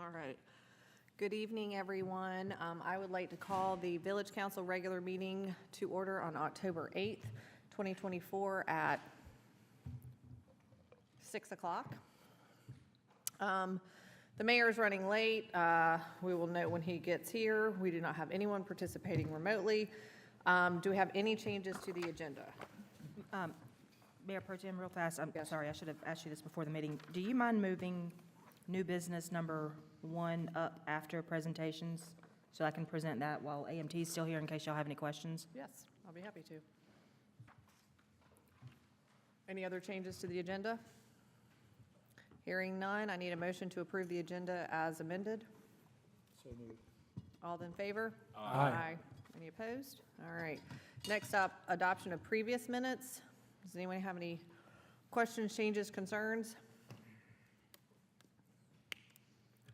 All right. Good evening, everyone. I would like to call the Village Council regular meeting to order on October 8th, 2024 at 6 o'clock. The mayor is running late. We will know when he gets here. We do not have anyone participating remotely. Do we have any changes to the agenda? Mayor Pro Tem, real fast, I'm Yes. sorry, I should have asked you this before the meeting. Do you mind moving new business number 1 up after presentations so I can present that while AMT is still here in case y'all have any questions? Yes, I'll be happy to. Any other changes to the agenda? Hearing none, I need a motion to approve the agenda as amended. So moved. All in favor? Aye. Any opposed? All right. Next up, adoption of previous minutes. Does anyone have any questions, changes, concerns?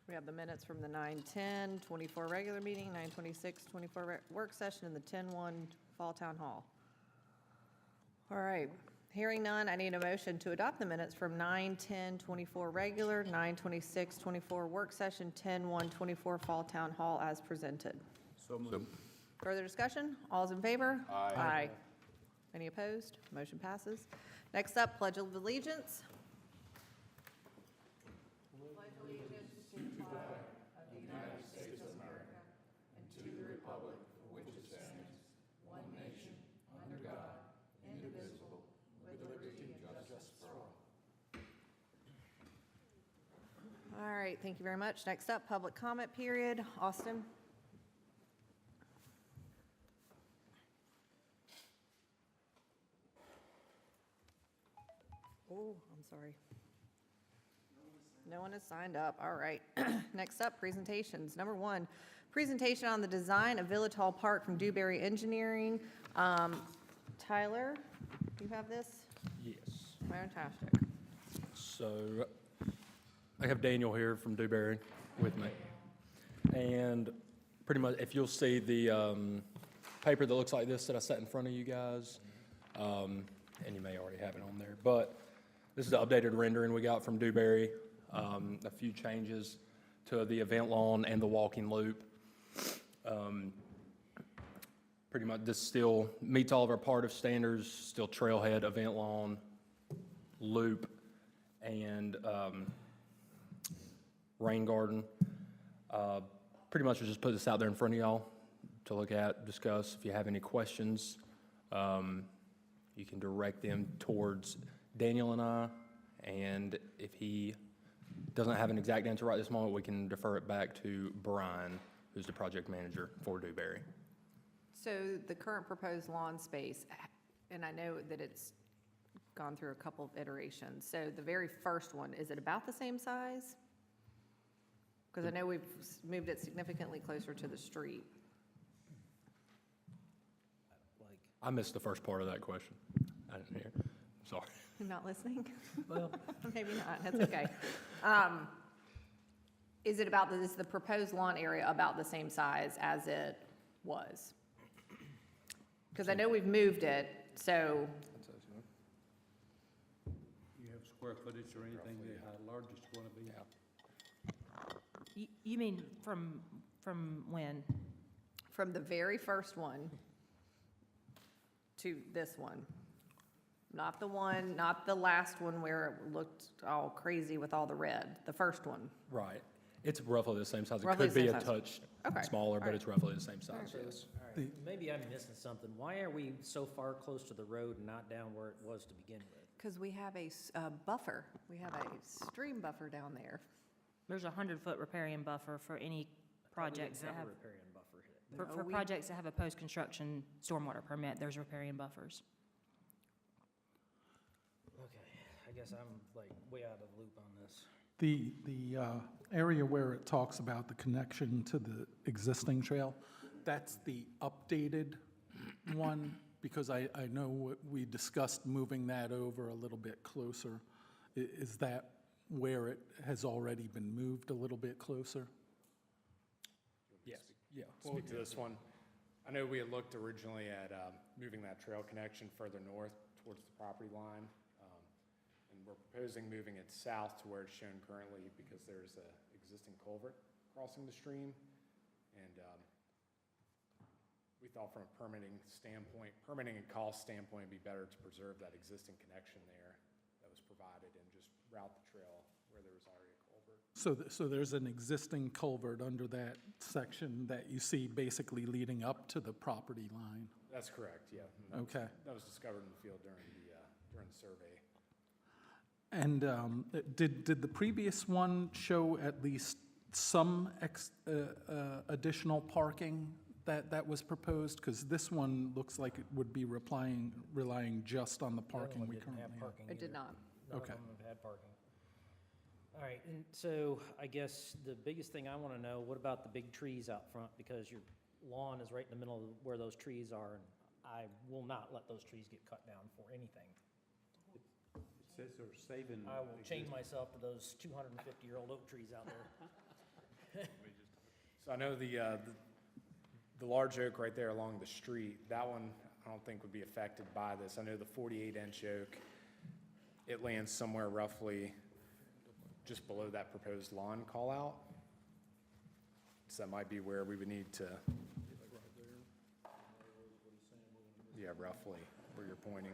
We have the minutes from the 9/10/24 regular meeting, 9/26/24 work session, and the 10/1 fall town hall. All right. Hearing none, I need a motion to adopt the minutes from 9/10/24 regular, 9/26/24 work session, 10/1/24 fall town hall as presented. So moved. Further discussion? All's in favor? Aye. Any opposed? Motion passes. Next up, Pledge of Allegiance. All right, thank you very much. Next up, public comment period. Austin? Oh, I'm sorry. No one has signed up. All right. Next up, presentations. Number 1, presentation on the design of Village Hall Park from Dewberry Engineering. Tyler, you have this? Yes. Fantastic. So I have Daniel here from Dewberry with me. And pretty much, if you'll see the paper that looks like this that I set in front of you guys, and you may already have it on there, but this is the updated rendering we got from Dewberry. A few changes to the event lawn and the walking loop. Pretty much, this still meets all of our part of standards, still trailhead, event lawn, loop, and rain garden. Pretty much we'll just put this out there in front of y'all to look at, discuss. If you have any questions, you can direct them towards Daniel and I, and if he doesn't have an exact answer right this moment, we can defer it back to Brian, who's the project manager for Dewberry. So the current proposed lawn space, and I know that it's gone through a couple of iterations. So the very first one, is it about the same size? Because I know we've moved it significantly closer to the street. I missed the first part of that question. I didn't hear. Sorry. You're not listening? Well, Maybe not, that's okay. Is it about, is the proposed lawn area about the same size as it was? Because I know we've moved it, so, You have square footage or anything, how large it's going to be? You mean from when? from the very first one to this one. Not the last one where it looked all crazy with all the red, the first one. right. It's roughly the same size. It Roughly could the be same a size. touch Okay. smaller, All but right. it's roughly the same size, yes. All right, maybe I'm missing something. Why are we so far close to the road and not down where it was to begin with? Because we have a buffer, we have a stream buffer down there. There's a 100-foot riparian buffer for any projects that We didn't have, have a riparian buffer here. for No, we- projects that have a post-construction stormwater permit, there's riparian buffers. Okay, I guess I'm like way out of the loop on this. The area where it talks about the connection to the existing trail, that's the updated one, because I know we discussed moving that over a little bit closer. Is that where it has already been moved a little bit closer? Yes, yeah. Speak to this one. I know we had looked originally at moving that trail connection further north towards the property line. And we're proposing moving it south to where it's shown currently because there's a existing culvert crossing the stream. And we thought from a permitting and cost standpoint, it'd be better to preserve that existing connection there that was provided and just route the trail where there was already a culvert. So there's an existing culvert under that section that you see basically leading up to the property line? That's correct, yeah. And Okay. That was discovered in the field during the survey. And did the previous one show at least some additional parking that was proposed? Because this one looks like it would be relying just on the The other parking one we didn't have currently have. parking It did either. not. None of Okay. them have had parking. All right, and so I guess the biggest thing I want to know, what about the big trees out front? Because your lawn is right in the middle of where those trees are, and I will not let those trees get cut down for anything. It says they're saving. I will chain myself to those 250-year-old oak trees out there. So I know the large oak right there along the street, that one I don't think would be affected by this. I know the 48-inch oak, it lands somewhere roughly just below that proposed lawn call-out. So that might be where we would need to. Yeah, roughly, where you're pointing,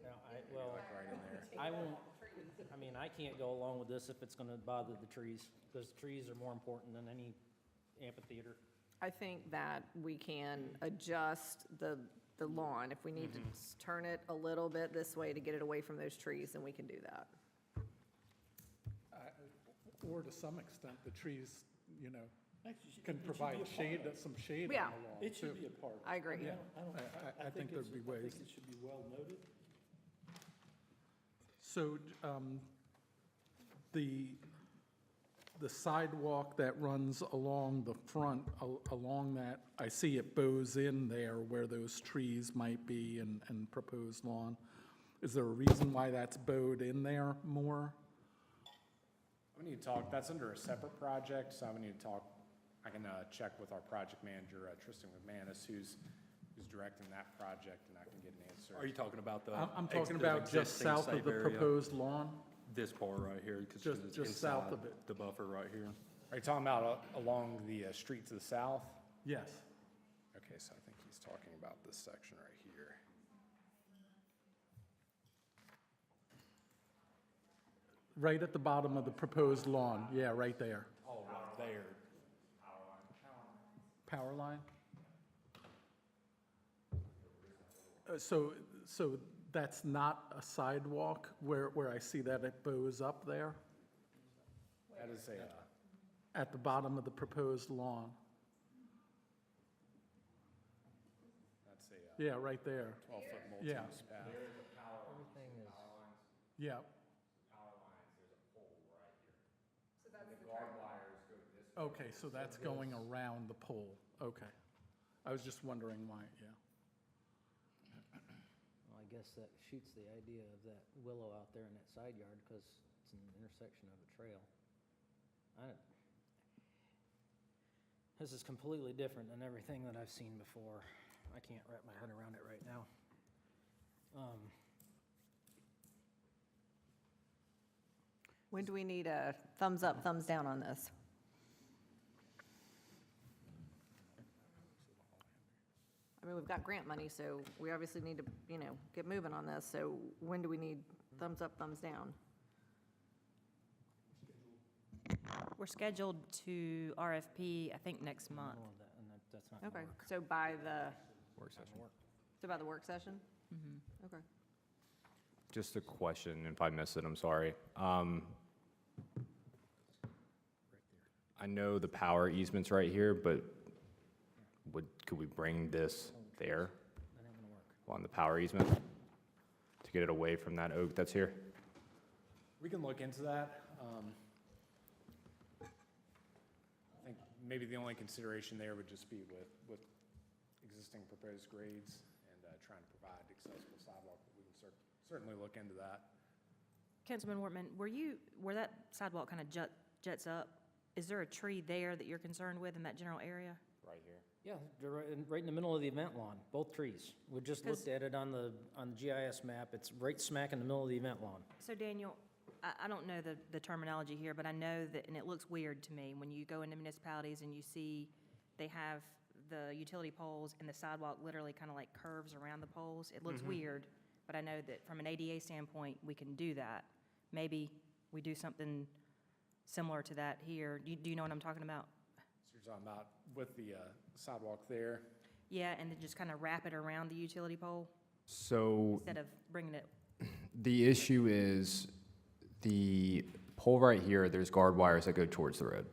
Now, well, like right in there. I won't, I mean, I can't go along with this if it's going to bother the trees, because trees are more important than any amphitheater. I think that we can adjust the lawn. If we need to turn it a little bit this way to get it away from those trees, then we can do that. Or to some extent, the trees, can provide shade, some shade on the Yeah. lawn. It should too. be a part. I agree. Yeah, I think there'd be ways. I think it should be well noted. So, the sidewalk that runs along the front, along that, I see it bows in there where those trees might be and proposed lawn. Is there a reason why that's bowed in there more? We need to talk, that's under a separate project, so I would need to talk, I can check with our project manager, Tristan McManus, who's directing that project, and I can get an answer. Are you talking about the? I'm talking the about just existing south of safe the area? proposed lawn? This part right here, because Just- it's just south inside of it. the buffer right here. Are you talking about along the street to the south? Yes. Okay, so I think he's talking about this section right here. Right at the bottom of the proposed lawn, yeah, right there. Oh, right there. Power line? So that's not a sidewalk where I see that it bows up there? That is a, At the bottom of the proposed lawn? that's a Yeah, right there. 12-foot Yeah. multi-use path. Everything is, Yeah. Okay, so that's going around the pole, okay. I was just wondering why, yeah. well, I guess that shoots the idea of that willow out there in that side yard, because it's an intersection of a trail. This is completely different than everything that I've seen before. I can't wrap my head around it right now. When do we need a thumbs up, thumbs down on this? I mean, we've got grant money, so we obviously need to, get moving on this. So when do we need thumbs up, thumbs down? We're scheduled to RFP, I think, next month. More of that, and that's not gonna Okay, work. so by the, Work session. so by the work session? Okay. Just a question, if I missed it, I'm sorry. I know the power easement's right here, but could we bring this there That ain't gonna work. on the power easement to get it away from that oak that's here? We can look into that. I think maybe the only consideration there would just be with existing proposed grades and trying to provide accessible sidewalk, but we can certainly look into that. Councilman Wortman, where that sidewalk kind of juts up, is there a tree there that you're concerned with in that general area? Right here. Yeah, they're right in the middle of the event lawn, both trees. We just looked at it on the GIS map. It's right smack in the middle of the event lawn. So Daniel, I don't know the terminology here, but I know that, and it looks weird to me, when you go into municipalities and you see they have the utility poles and the sidewalk literally kind of like curves around the poles. It looks weird, but I know that from an ADA standpoint, we can do that. Maybe we do something similar to that here. Do you know what I'm talking about? So you're talking about with the sidewalk there? Yeah, and then just kind of wrap it around the utility pole So instead of bringing it, the issue is the pole right here, there's guard wires that go towards the road.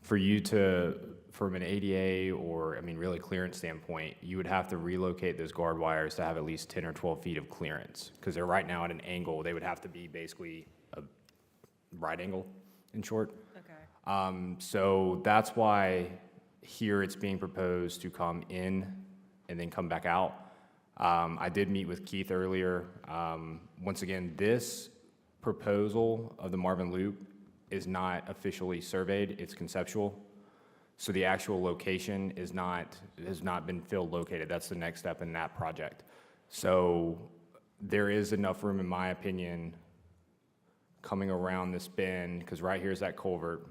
For you to, from an ADA or, I mean, really clearance standpoint, you would have to relocate those guard wires to have at least 10 or 12 feet of clearance, because they're right now at an angle. They would have to be basically a right angle, in short. okay. So that's why here it's being proposed to come in and then come back out. I did meet with Keith earlier. Once again, this proposal of the Marvin Loop is not officially surveyed, it's conceptual. So the actual location has not been field located. That's the next step in that project. So there is enough room, in my opinion, coming around this bend, because right here is that culvert.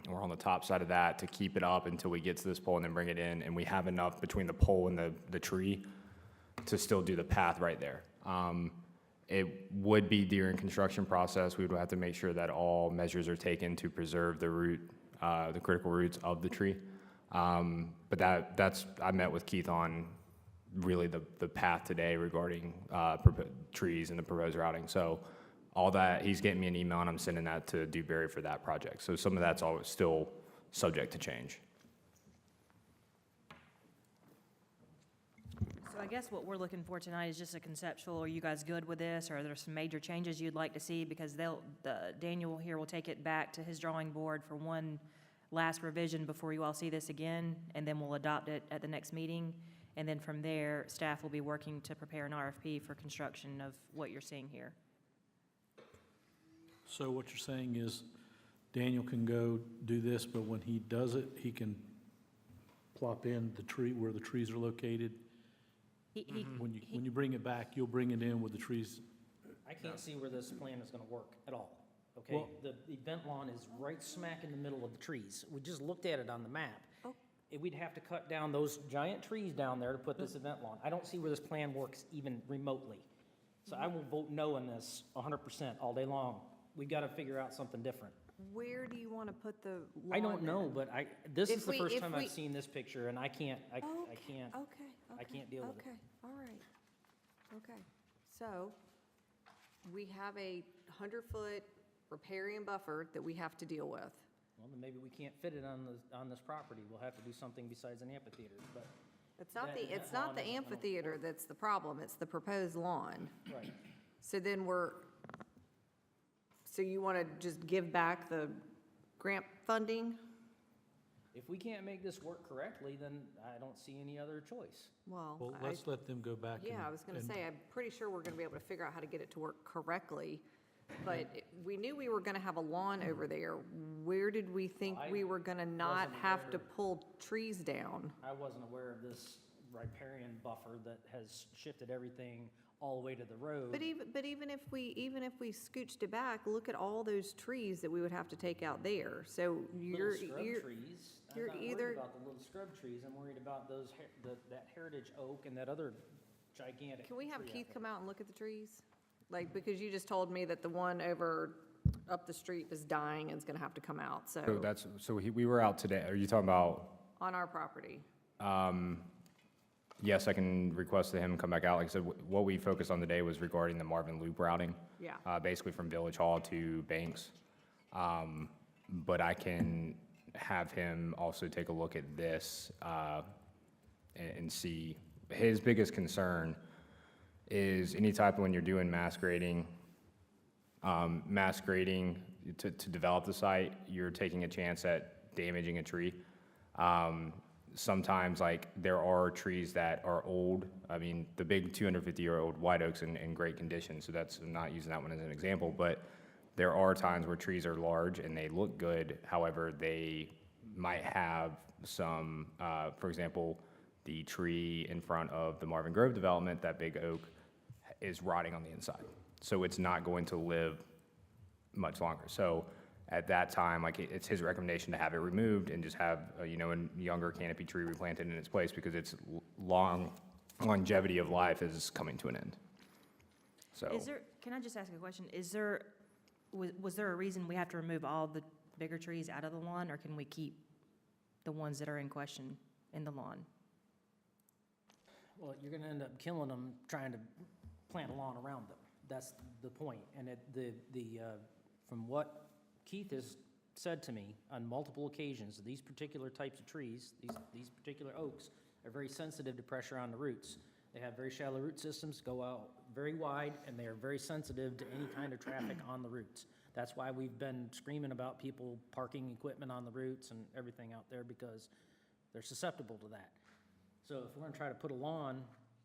And we're on the top side of that to keep it up until we get to this pole and then bring it in. And we have enough between the pole and the tree to still do the path right there. It would be during construction process, we would have to make sure that all measures are taken to preserve the root, the critical roots of the tree. But I met with Keith on really the path today regarding trees and the proposed routing. So all that, he's getting me an email and I'm sending that to Dewberry for that project. So some of that's always still subject to change. So I guess what we're looking for tonight is just a conceptual. Are you guys good with this, or are there some major changes you'd like to see? Because Daniel here will take it back to his drawing board for one last revision before you all see this again, and then we'll adopt it at the next meeting. And then from there, staff will be working to prepare an RFP for construction of what you're seeing here. So what you're saying is Daniel can go do this, but when he does it, he can plop in the tree where the trees are located? When you bring it back, you'll bring it in with the trees? I can't see where this plan is gonna work at all, okay? Well- The event lawn is right smack in the middle of the trees. We just looked at it on the map. We'd have to cut down those giant trees down there to put this event lawn. I don't see where this plan works even remotely. So I will vote no on this 100% all day long. We gotta figure out something different. Where do you want to put the lawn? I don't know, then? but this If is the we- first if time we- I've seen this picture, and I can't Okay, I can't deal with it. Okay, all right, okay. So, we have a 100-foot riparian buffer that we have to deal with. Well, then maybe we can't fit it on this property. We'll have to do something besides an amphitheater, but, It's not That- it's that not lawn the isn't gonna amphitheater work. that's the problem, it's the proposed lawn. right. So then so you want to just give back the grant funding? If we can't make this work correctly, then I don't see any other choice. Well, let's let them go back. Yeah, I was going to say, I'm pretty sure we're going to be able to figure out how to get it to work correctly. But we knew we were going to have a lawn over there. Where did we think we were going to not wasn't have to aware. pull trees down? I wasn't aware of this riparian buffer that has shifted everything all the way to the road. But even if we scooched it back, look at all those trees that we would have to take out there. So Little scrub trees. you're I'm not either- worried about the little scrub trees. I'm worried about those, that heritage oak and that other gigantic Can we have tree out Keith there. come out and look at the trees? Like, because you just told me that the one up the street is dying and is gonna have to come out, So we were out today. Are you talking about? on our property. Yes, I can request that him come back out. Like I said, what we focused on today was regarding the Marvin Loop routing. Yeah. Basically from Village Hall to Banks. But I can have him also take a look at this and see. His biggest concern is any type of when you're doing mass grading to develop the site, you're taking a chance at damaging a tree. Sometimes, like, there are trees that are old. I mean, the big 250-year-old white oak's in great condition, so I'm not using that one as an example, but there are times where trees are large and they look good. However, they might have some, for example, the tree in front of the Marvin Grove development, that big oak, is rotting on the inside. So it's not going to live much longer. So at that time, like, it's his recommendation to have it removed and just have, a younger canopy tree replanted in its place because its longevity of life is coming to an end. So. Is there, can I just ask a question? Is there, was there a reason we have to remove all the bigger trees out of the lawn, or can we keep the ones that are in question in the lawn? Well, you're gonna end up killing them trying to plant a lawn around them. That's the point. And from what Keith has said to me on multiple occasions, these particular types of trees, these particular oaks, are very sensitive to pressure on the roots. They have very shallow root systems, go out very wide, and they are very sensitive to any kind of traffic on the roots. That's why we've been screaming about people parking equipment on the roots and everything out there, because they're susceptible to that. So if we're gonna try to put a lawn,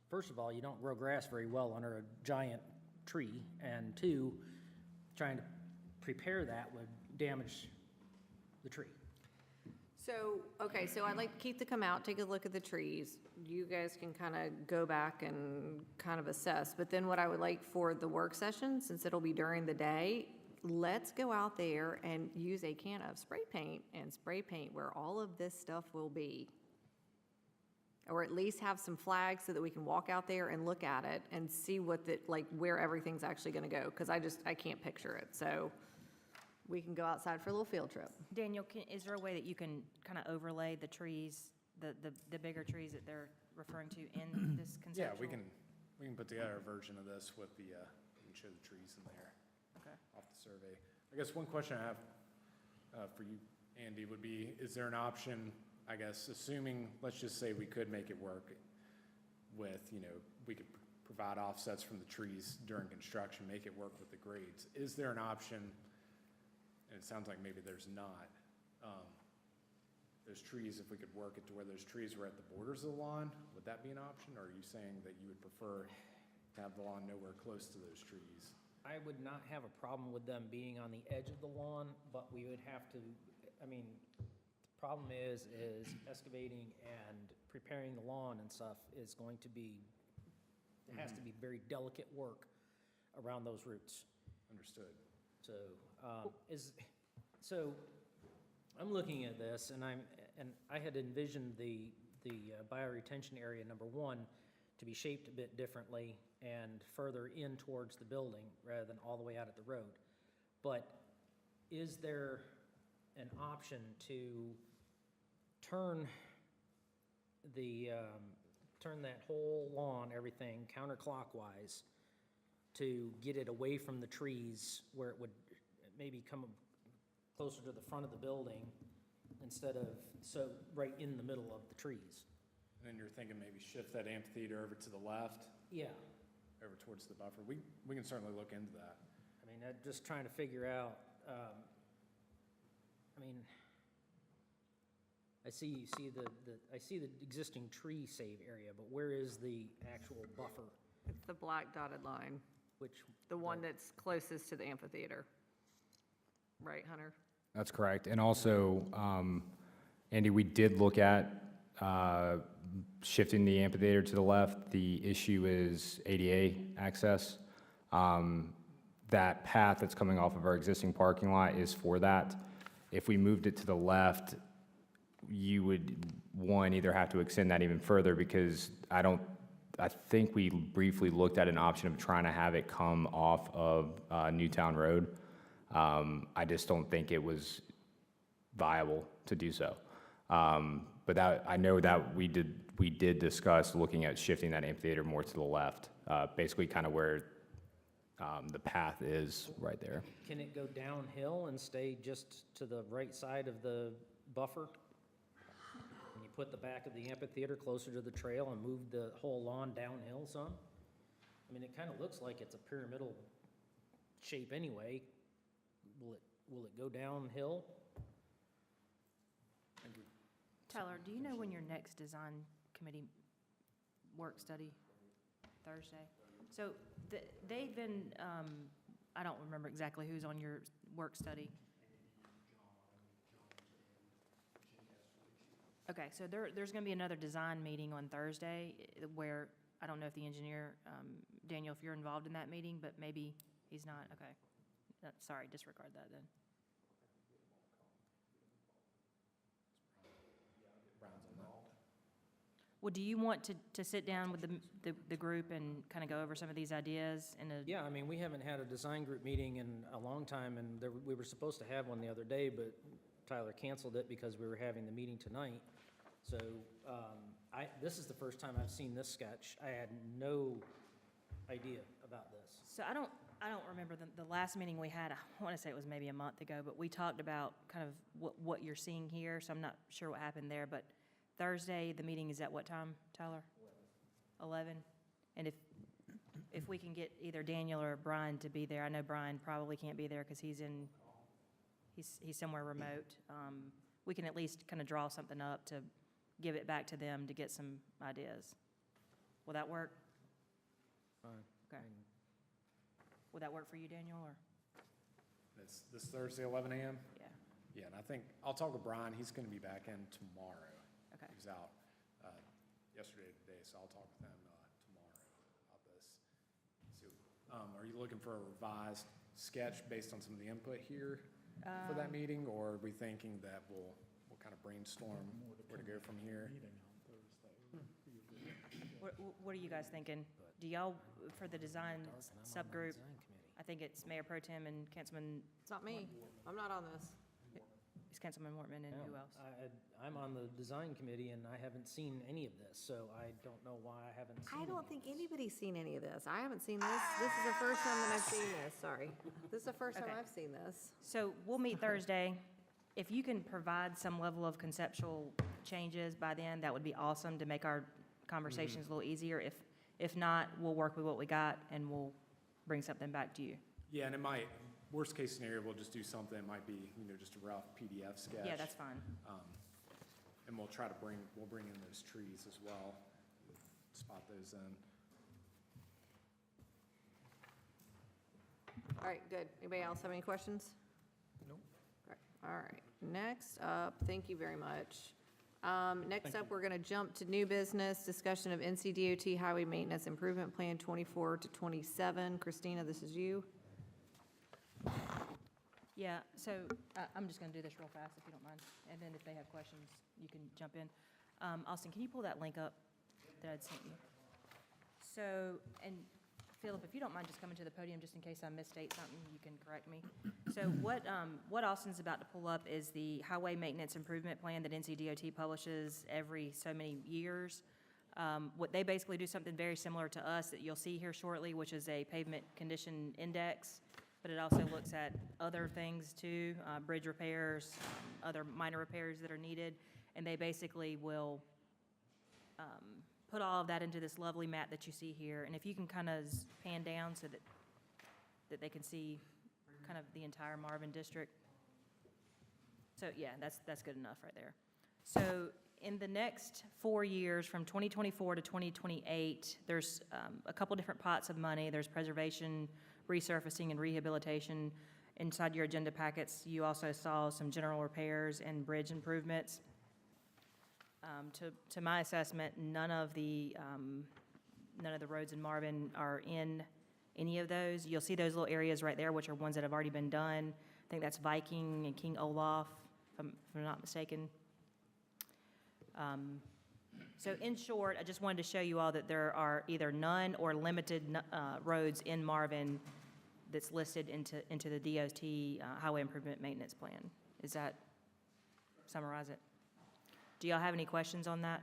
first of all, you don't grow grass very well under a giant tree, and two, trying to prepare that would damage the tree. So, okay, so I'd like Keith to come out, take a look at the trees. You guys can kind of go back and kind of assess. But then what I would like for the work session, since it'll be during the day, let's go out there and use a can of spray paint and spray paint where all of this stuff will be. Or at least have some flags so that we can walk out there and look at it and see what the, like, where everything's actually gonna go. Because I can't picture it. So we can go outside for a little field trip. Daniel, is there a way that you can kind of overlay the trees, the bigger trees that they're referring to in this Yeah, conceptual? we can put together a version of this with we can show the trees in there. Okay. Off the survey. I guess one question I have for you, Andy, would be, is there an option, I guess, assuming, let's just say we could make it work with, we could provide offsets from the trees during construction, make it work with the grades. Is there an option, and it sounds like maybe there's not, those trees, if we could work it to where those trees were at the borders of the lawn, would that be an option? Or are you saying that you would prefer to have the lawn nowhere close to those trees? I would not have a problem with them being on the edge of the lawn, but we would have to, the problem is excavating and preparing the lawn and stuff is going to be, it has to be very delicate work around those roots. Understood. So, so I'm looking at this and I had envisioned the bioretention area number one to be shaped a bit differently and further in towards the building rather than all the way out at the road. But is there an option to turn that whole lawn, everything counterclockwise to get it away from the trees where it would maybe come closer to the front of the building instead of so right in the middle of the trees? And then you're thinking maybe shift that amphitheater over to the left, Yeah, over towards the buffer. We can certainly look into that. I'm just trying to figure out, I see the existing tree save area, but where is the actual buffer? It's the black dotted line, Which, the one that's closest to the amphitheater. Right, Hunter? That's correct. And also, Andy, we did look at shifting the amphitheater to the left. The issue is ADA access. That path that's coming off of our existing parking lot is for that. If we moved it to the left, you would, one, either have to extend that even further because I think we briefly looked at an option of trying to have it come off of Newtown Road. I just don't think it was viable to do so. But that, I know that we did discuss looking at shifting that amphitheater more to the left, basically kind of where the path is right there. can it go downhill and stay just to the right side of the buffer? When you put the back of the amphitheater closer to the trail and move the whole lawn downhill some? It kind of looks like it's a pyramidal shape anyway. Will it go downhill? Tyler, do you know when your next design committee work study? Thursday? So they've been, I don't remember exactly who's on your work study. Okay, so there's going to be another design meeting on Thursday where, I don't know if the engineer, Daniel, if you're involved in that meeting, but maybe he's not, okay. sorry, disregard that then. Brown's on that. Well, do you want to sit down with the group and kind of go over some of these ideas in a? Yeah, I mean, we haven't had a design group meeting in a long time, and we were supposed to have one the other day, but Tyler canceled it because we were having the meeting tonight. So, this is the first time I've seen this sketch. I had no idea about this. So I don't remember the last meeting we had, I want to say it was maybe a month ago, but we talked about kind of what you're seeing here, so I'm not sure what happened there, but Thursday, the meeting is at what time, Tyler? 11? And if we can get either Daniel or Brian to be there, I know Brian probably can't be there because he's somewhere remote. We can at least kind of draw something up to give it back to them to get some ideas. Will that work? Fine. Okay. Would that work for you, Daniel, or? This Thursday, 11 a.m.? Yeah, Yeah, and I think, I'll talk with Brian, he's gonna be back in tomorrow. okay. He was out yesterday and today, so I'll talk with him tomorrow about this. So, are you looking for a revised sketch based on some of the input here for that meeting? Or are we thinking that we'll kind of brainstorm where to go from here? What are you guys thinking? Do y'all, for the design And I'm on the subgroup, design committee. I think it's Mayor Pro Tem and Councilman, It's not me. I'm not on this. it's Councilman Wortman and who No, else? I'm on the design committee, and I haven't seen any of this, so I don't know why I haven't seen I any don't of think this. anybody's seen any of this. I haven't seen this. This is the first time that I've seen this, sorry. This is the first time Okay. I've seen this. So we'll meet Thursday. If you can provide some level of conceptual changes by then, that would be awesome to make our conversations a little easier. If not, we'll work with what we got and we'll bring something back to you. Yeah, and it might, worst case scenario, we'll just do something, it might be, just a rough PDF sketch. Yeah, that's fine. And we'll bring in those trees as well, spot those in. All right, good. Anybody else have any questions? Nope. All right, next up, thank you very much. Next up, we're going to jump to new business, discussion of NCDOT Highway Maintenance Improvement Plan 24 to 27. Christina, this is you. Yeah, so I'm just going to do this real fast if you don't mind. And then if they have questions, you can jump in. Austin, can you pull that link up that I'd sent you? So, and Philip, if you don't mind just coming to the podium, just in case I misstate something, you can correct me. So what Austin's about to pull up is the Highway Maintenance Improvement Plan that NCDOT publishes every so many years. What they basically do something very similar to us that you'll see here shortly, which is a pavement condition index, but it also looks at other things too, bridge repairs, other minor repairs that are needed, and they basically will put all of that into this lovely map that you see here. And if you can kind of pan down so that they can see kind of the entire Marvin district. So yeah, that's good enough right there. So in the next 4 years, from 2024 to 2028, there's a couple different pots of money. There's preservation, resurfacing, and rehabilitation. Inside your agenda packets, you also saw some general repairs and bridge improvements. To my assessment, none of the roads in Marvin are in any of those. You'll see those little areas right there, which are ones that have already been done. I think that's Viking and King Olaf, if I'm not mistaken. So in short, I just wanted to show you all that there are either none or limited roads in Marvin that's listed into the DOT Highway Improvement Maintenance Plan. Is that, summarize it? Do y'all have any questions on that?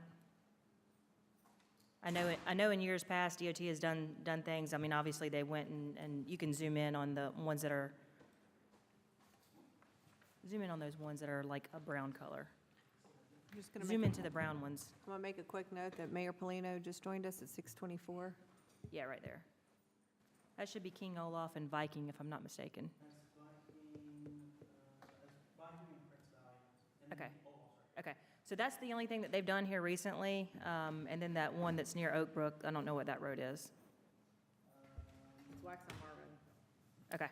I know in years past, DOT has done things, I mean, obviously they went and you can zoom in on the ones that are, zoom in on those ones that are like a brown color. I'm just going to Zoom make, into the brown ones. I'm going to make a quick note that Mayor Polino just joined us at 6:24. Yeah, right there. That should be King Olaf and Viking, if I'm not mistaken. Okay, okay. So that's the only thing that they've done here recently. And then that one that's near Oak Brook, I don't know what that road is. It's Waxaw Marvin. Okay,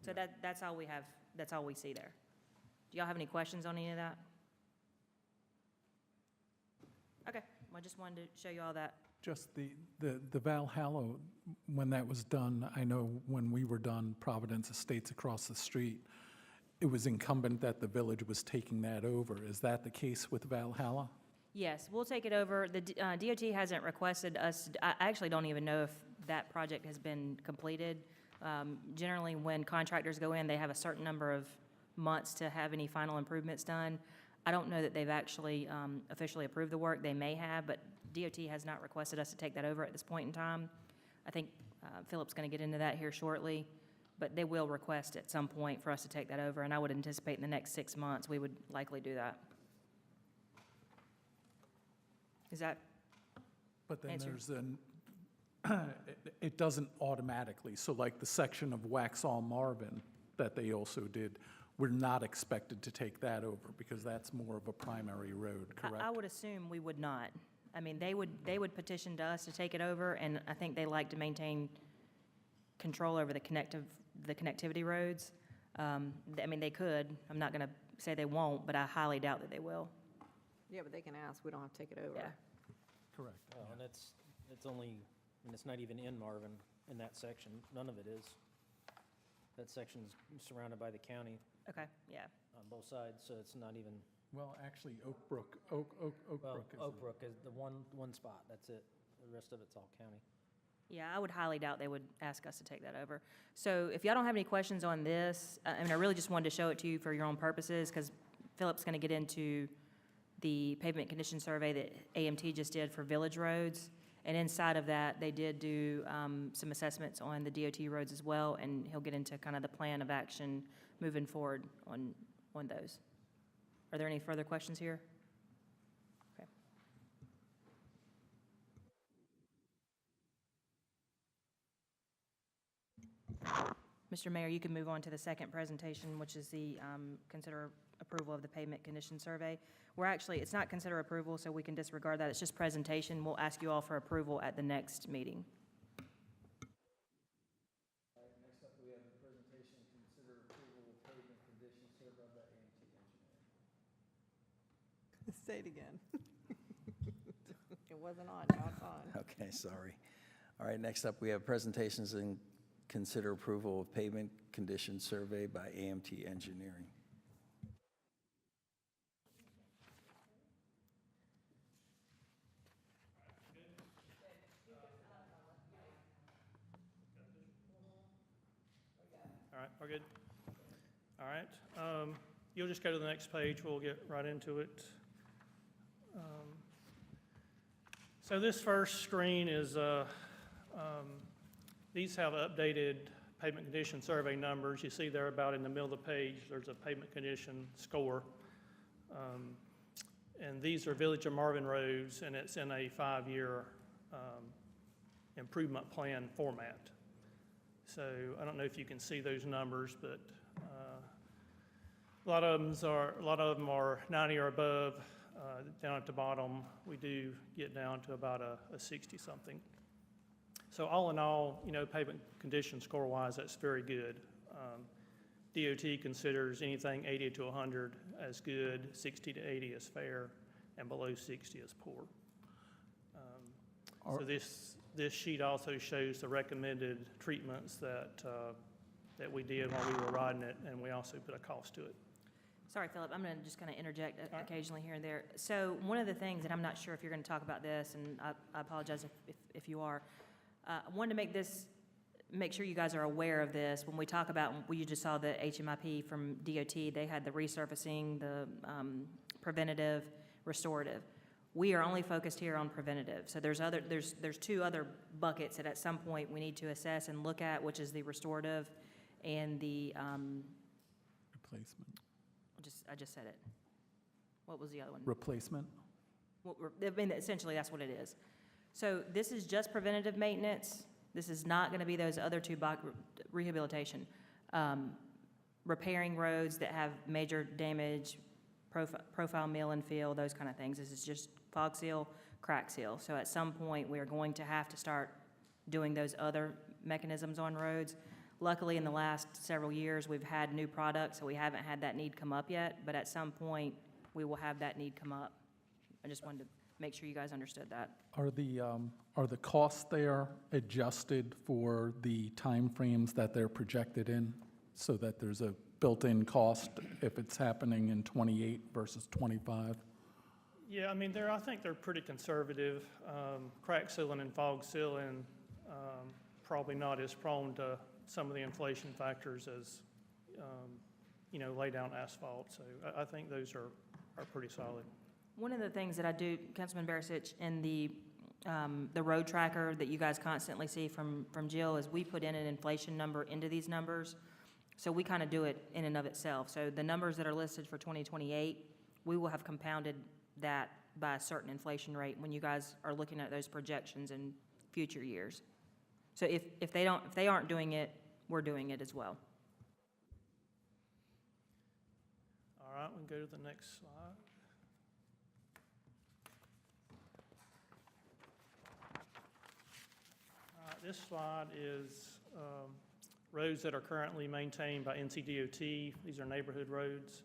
so that's all we have, that's all we see there. Do y'all have any questions on any of that? Okay, well, I just wanted to show you all that Just the Valhalla, when that was done, I know when we were done, Providence Estates across the street, it was incumbent that the village was taking that over. Is that the case with Valhalla? Yes, we'll take it over. The DOT hasn't requested us, I actually don't even know if that project has been completed. Generally, when contractors go in, they have a certain number of months to have any final improvements done. I don't know that they've actually officially approved the work. They may have, but DOT has not requested us to take that over at this point in time. I think Philip's going to get into that here shortly, but they will request at some point for us to take that over, and I would anticipate in the next 6 months, we would likely do that. Is that, But then Answer. there's it doesn't automatically, so like the section of Waxhaw Marvin that they also did, we're not expected to take that over because that's more of a primary road, correct? I would assume we would not. I mean, they would petition to us to take it over, and I think they like to maintain control over the connectivity roads. I mean, they could. I'm not going to say they won't, but I highly doubt that they will. Yeah, but they can ask, we don't have to take it over. Yeah. Correct. Oh, and it's only, and it's not even in Marvin, in that section. None of it is. That section's surrounded by the county Okay, yeah. on both sides, so it's not even, Well, actually, Oak Brook well, is. Oak Brook is the one spot, that's it. The rest of it's all county. Yeah, I would highly doubt they would ask us to take that over. So if y'all don't have any questions on this, I mean, I really just wanted to show it to you for your own purposes, because Philip's going to get into the pavement condition survey that AMT just did for village roads. And inside of that, they did do some assessments on the DOT roads as well, and he'll get into kind of the plan of action moving forward on those. Are there any further questions here? Okay. Mr. Mayor, you can move on to the second presentation, which is the consider approval of the pavement condition survey. We're actually, it's not consider approval, so we can disregard that. It's just presentation. We'll ask you all for approval at the next meeting. Next up, we have the presentation, consider approval of pavement condition survey by AMT Engineering. Say it again. It wasn't on, now it's on. Okay, sorry. All right, next up, we have presentations and consider approval of pavement condition survey by AMT Engineering. All right, we're good? All right. You'll just go to the next page, we'll get right into it. So this first screen is, these have updated pavement condition survey numbers. You see there about in the middle of the page, there's a pavement condition score. And these are Village of Marvin roads, and it's in a 5-year improvement plan format. So I don't know if you can see those numbers, but a lot of them are 90 or above. Down at the bottom, we do get down to about a 60-something. So all in all, you know, pavement condition score-wise, that's very good. DOT considers anything 80 to 100 as good, 60 to 80 as fair, and below 60 as poor. So this sheet also shows the recommended treatments that we did while we were riding it, and we also put a cost to it. Sorry, Philip, I'm going to just kind of interject occasionally here and there. So one of the things, and I'm not sure if you're going to talk about this, and I apologize if you are, I wanted to make sure you guys are aware of this. When we talk about, you just saw the HMIP from DOT, they had the resurfacing, the preventative, restorative. We are only focused here on preventative. So there's 2 other buckets that at some point we need to assess and look at, which is the restorative and the, Replacement. I just said it. What was the other one? Replacement? I mean, essentially, that's what it is. So this is just preventative maintenance. This is not going to be those other 2 rehabilitation. Repairing roads that have major damage, profile mill and fill, those kind of things. This is just fog seal, crack seal. So at some point, we are going to have to start doing those other mechanisms on roads. Luckily, in the last several years, we've had new products, so we haven't had that need come up yet, but at some point, we will have that need come up. I just wanted to make sure you guys understood that. Are the costs there adjusted for the timeframes that they're projected in, so that there's a built-in cost if it's happening in '28 versus '25? Yeah, I mean, I think they're pretty conservative. Crack sealing and fog sealing, probably not as prone to some of the inflation factors as, lay down asphalt. So I think those are pretty solid. One of the things that I do, Councilman Barisic, in the road tracker that you guys constantly see from Jill, is we put in an inflation number into these numbers. So we kind of do it in and of itself. So the numbers that are listed for 2028, we will have compounded that by a certain inflation rate when you guys are looking at those projections in future years. So if they aren't doing it, we're doing it as well. All right, we can go to the next slide. All right, this slide is roads that are currently maintained by NCDOT. These are neighborhood roads.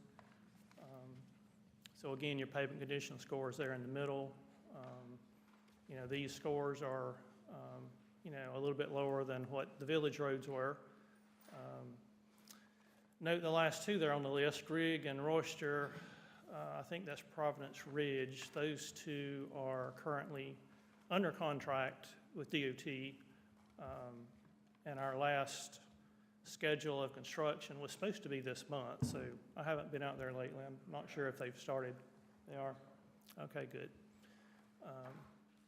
So again, your pavement condition scores there in the middle. These scores are, a little bit lower than what the village roads were. Note the last two there on the list, Rigg and Royster. I think that's Providence Ridge. Those two are currently under contract with DOT. And our last schedule of construction was supposed to be this month, so I haven't been out there lately. I'm not sure if they've started. They are? Okay, good.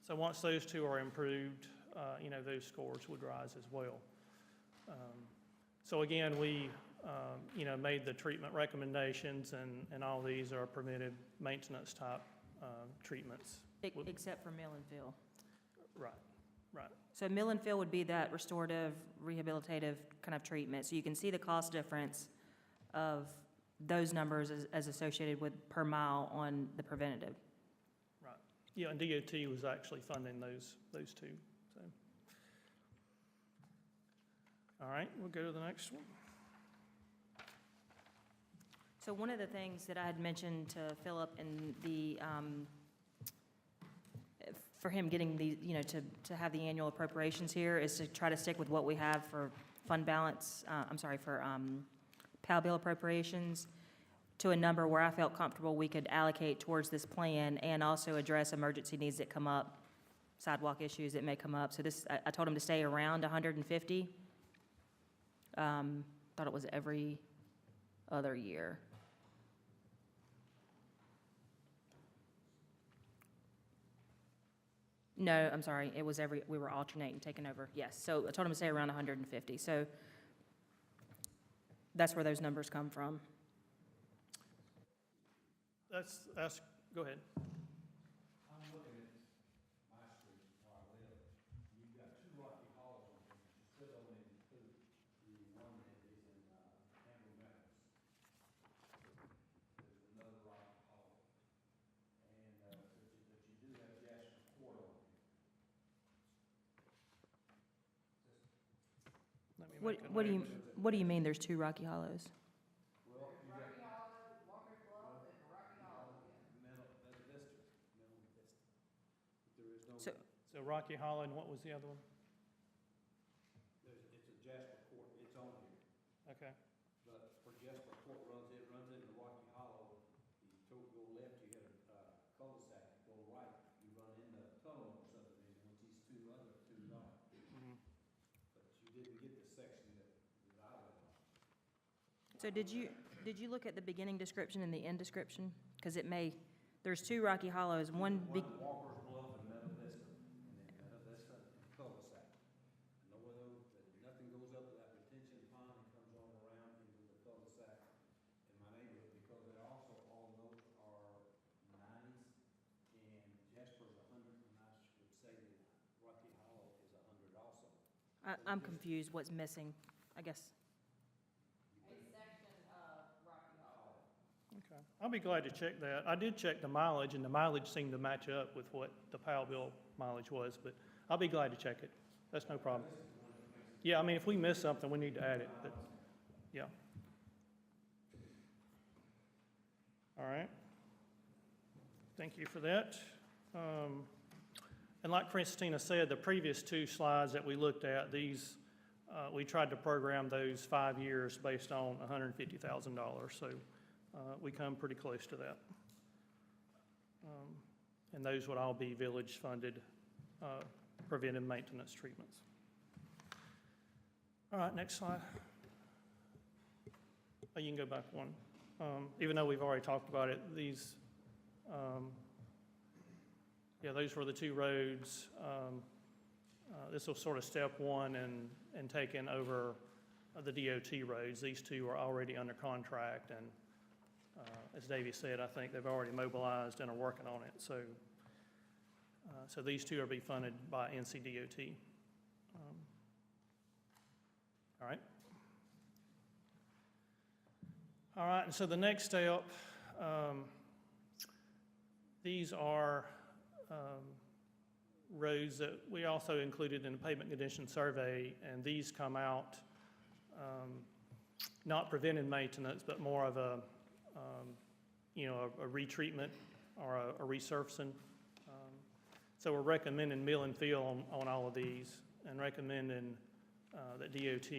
So once those two are improved, those scores would rise as well. So again, we, made the treatment recommendations, and all these are permitted maintenance type treatments. Except for mill and fill. Right. So mill and fill would be that restorative, rehabilitative kind of treatment. So you can see the cost difference of those numbers as associated with per mile on the preventative. Right. Yeah, and DOT was actually funding those two, so. All right, we'll go to the next one. So one of the things that I had mentioned to Philip in the, for him getting the, to have the annual appropriations here is to try to stick with what we have for fund balance, for PAL bill appropriations to a number where I felt comfortable we could allocate towards this plan and also address emergency needs that come up, sidewalk issues that may come up. So this, I told him to stay around 150. Thought it was every other year. No, I'm sorry, it was we were alternating, taking over, yes. So I told him to stay around 150. So that's where those numbers come from. Go ahead. I'm looking at my street where I live. You've got two rocky hollows, you still don't include the one that is in Campbell Meadows. There's another rocky hollow. And, but you do have Jasper Court on it. Let me make a note. What do you mean there's two Rocky Hollows? So Rocky Hollow, and what was the other one? It's a Jasper Court, it's on here. Okay. But where Jasper Court runs into Rocky Hollow. You go left, you hit a cul-de-sac. Go right, you run in the tunnel subdivision, which these two are. Mhm. But you didn't get the section that I went on. So did you look at the beginning description and the end description? Because there's two Rocky Hollows, one big, Walker's Bluff and Meta Vista, and then Meta Vista and cul-de-sac. Nowhere though, nothing goes up to that retention pond and comes on around into the cul-de-sac in my neighborhood, because they're also, all of those are 90s, and Jasper's 100, and I would say that Rocky Hollow is 100 also. I'm confused what's missing, I guess. Okay. I'll be glad to check that. I did check the mileage, and the mileage seemed to match up with what the PAL bill mileage was, but I'll be glad to check it. That's no problem. Yeah, I mean, if we miss something, we need to add it, but, yeah. All right. Thank you for that. And like Christina said, the previous two slides that we looked at, these, we tried to program those 5 years based on $150,000. So we come pretty close to that. And those would all be village-funded preventive maintenance treatments. All right, next slide. Oh, you can go back one. Even though we've already talked about it, these, yeah, those were the two roads. This was sort of step one in taking over the DOT roads. These two are already under contract, and as Davey said, I think they've already mobilized and are working on it. So, so these two are be funded by NCDOT. All right. All right, and so the next step, these are roads that we also included in the pavement condition survey, and these come out not preventive maintenance, but more of a, you know, a retreatment or a resurfacing. So we're recommending mill and fill on all of these, and recommending that DOT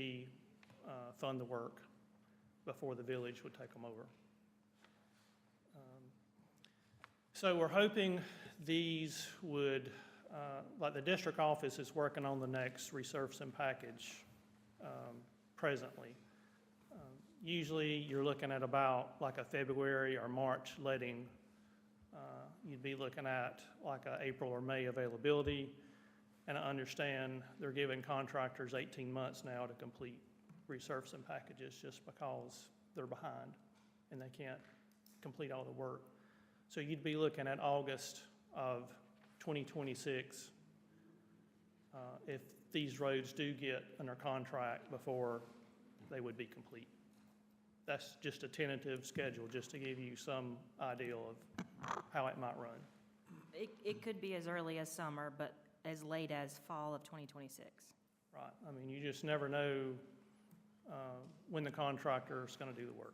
fund the work before the village would take them over. So we're hoping these would, like the district office is working on the next resurfacing package presently. Usually you're looking at about like a February or March letting. You'd be looking at like a April or May availability. And I understand they're giving contractors 18 months now to complete resurfacing packages just because they're behind and they can't complete all the work. So you'd be looking at August of 2026 if these roads do get under contract before they would be complete. That's just a tentative schedule, just to give you some idea of how it might run. It could be as early as summer, but as late as fall of 2026. Right, I mean, you just never know when the contractor's gonna do the work.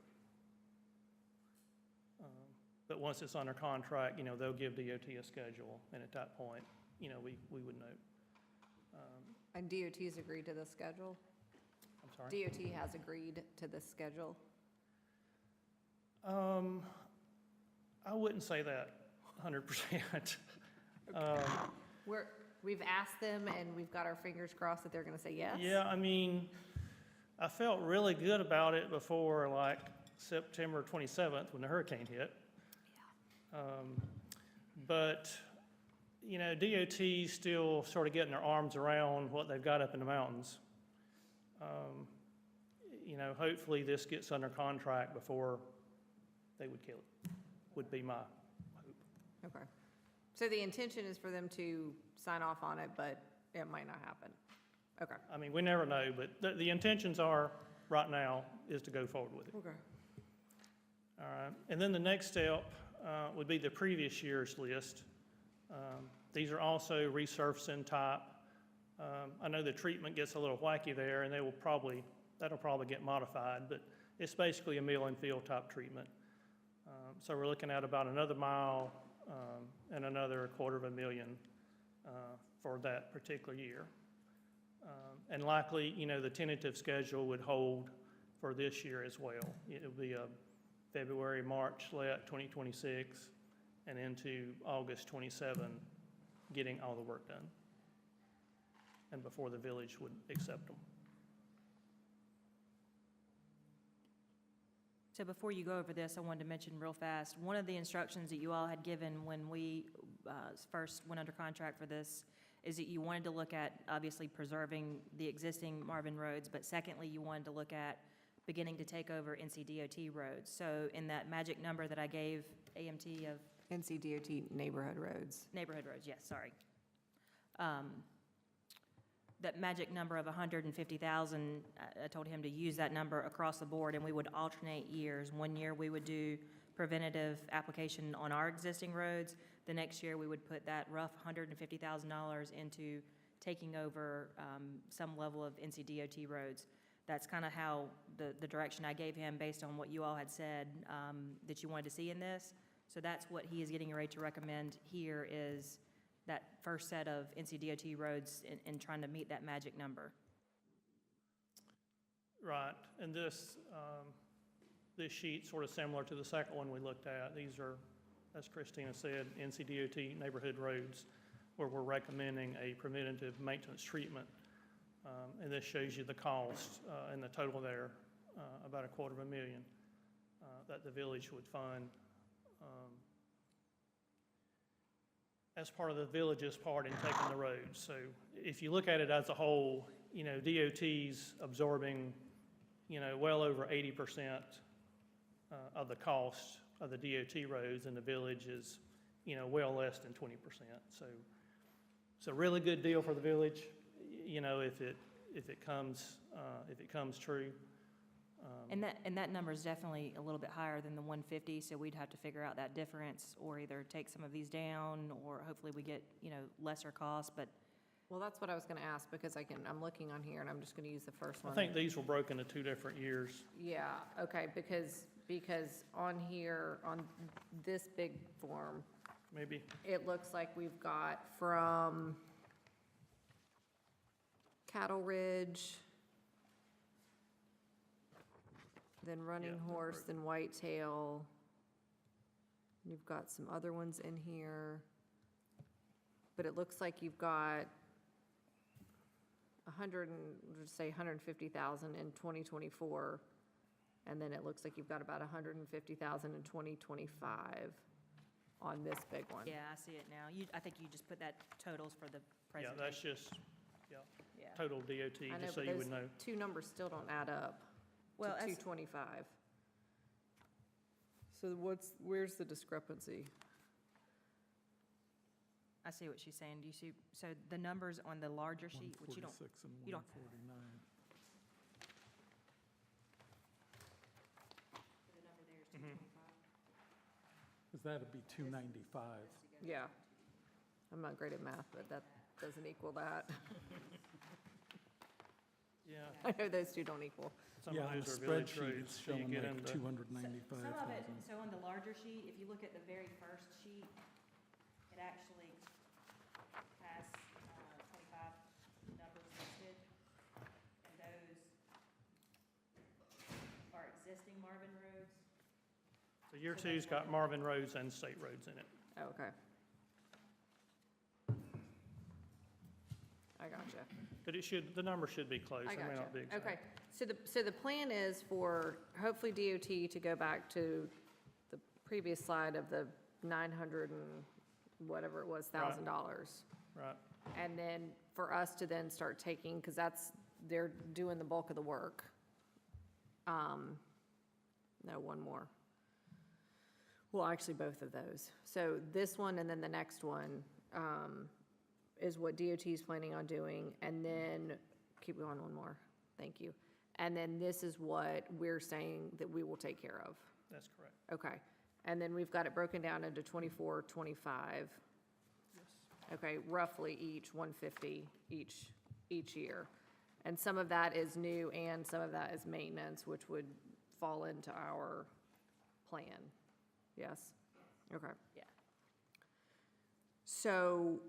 But once it's under contract, you know, they'll give DOT a schedule, and at that point, you know, we would know. And DOT's agreed to the schedule? I'm sorry? DOT has agreed to this schedule? I wouldn't say that 100%. We've asked them, and we've got our fingers crossed that they're gonna say yes? Yeah, I mean, I felt really good about it before like September 27th when the hurricane hit. But, you know, DOT's still sort of getting their arms around what they've got up in the mountains. You know, hopefully this gets under contract before they would kill it, would be my hope. Okay. So the intention is for them to sign off on it, but it might not happen. Okay. I mean, we never know, but the intentions are, right now, is to go forward with it. Okay. All right, and then the next step would be the previous year's list. These are also resurfacing type. I know the treatment gets a little wacky there, and that'll probably get modified, but it's basically a mill and fill type treatment. So we're looking at about another mile and another $250,000 for that particular year. And likely, you know, the tentative schedule would hold for this year as well. It'll be a February, March, 2026, and into August 27, getting all the work done, and before the village would accept them. So before you go over this, I wanted to mention real fast, one of the instructions that you all had given when we first went under contract for this is that you wanted to look at, obviously, preserving the existing Marvin roads, but secondly, you wanted to look at beginning to take over NCDOT roads. So in that magic number that I gave AMT of NCDOT neighborhood roads. neighborhood roads, yes, sorry. That magic number of 150,000, I told him to use that number across the board, and we would alternate years. One year we would do preventative application on our existing roads. The next year we would put that rough $150,000 into taking over some level of NCDOT roads. That's kind of how the direction I gave him based on what you all had said that you wanted to see in this. So that's what he is getting ready to recommend here is that first set of NCDOT roads and trying to meet that magic number. Right, and this sheet sort of similar to the second one we looked at. These are, as Christina said, NCDOT neighborhood roads where we're recommending a preventative maintenance treatment. And this shows you the cost and the total there, about $250,000 that the village would fund. As part of the village's part in taking the roads. So if you look at it as a whole, you know, DOT's absorbing, you know, well over 80% of the cost of the DOT roads, and the village is, you know, well less than 20%. So it's a really good deal for the village, you know, if it comes true. And that number is definitely a little bit higher than the 150, so we'd have to figure out that difference or either take some of these down or hopefully we get, you know, lesser costs, but Well, that's what I was gonna ask, because I'm looking on here, and I'm just gonna use the first I one. think these were broken into 2 different years. Yeah, okay, because on here, on this big form, Maybe, it looks like we've got from Cattle Ridge, then Running Yeah, Horse, then Whitetail. You've got some other ones in here. But it looks like you've got 150,000 in 2024. And then it looks like you've got about 150,000 in 2025 on this big one. yeah, I see it now. I think you just put that totals for the yeah, presentation. that's just, Yeah. total DOT, I know, just so but you those would know. two numbers still don't add up Well, to as- 225. So where's the discrepancy? I see what she's saying. Do you see, so the numbers on the larger sheet, which you don't, 146 and you don't- 149. the number there is Mhm. 225. Because that'd be 295. Yeah. I'm not great at math, but that doesn't equal that. Yeah, I know those two don't equal. some Yeah, of on the those are village spreadsheet, roads, it's so you showing get like into. Some of it, 295,000. so on the larger sheet, if you look at the very first sheet, it actually has 25 numbers listed, and those are existing Marvin roads. So year two's got Marvin roads and state roads in it. Oh, okay. I gotcha. But the number should be close. I It may not be gotcha. exact. Okay. So the plan is for hopefully DOT to go back to the previous slide of the 900 and whatever it was, $1,000. Right. And then for us to then start taking, because they're doing the bulk of the work. No, one more. Well, actually, both of those. So this one and then the next one is what DOT is planning on doing. And then, keep going, one more. Thank you. And then this is what we're saying that we will take care of. That's correct. Okay. And then we've got it broken down into 24, 25. Okay, roughly each 150 each year. And some of that is new and some of that is maintenance, which would fall into our plan. Yes? Okay. Yeah. So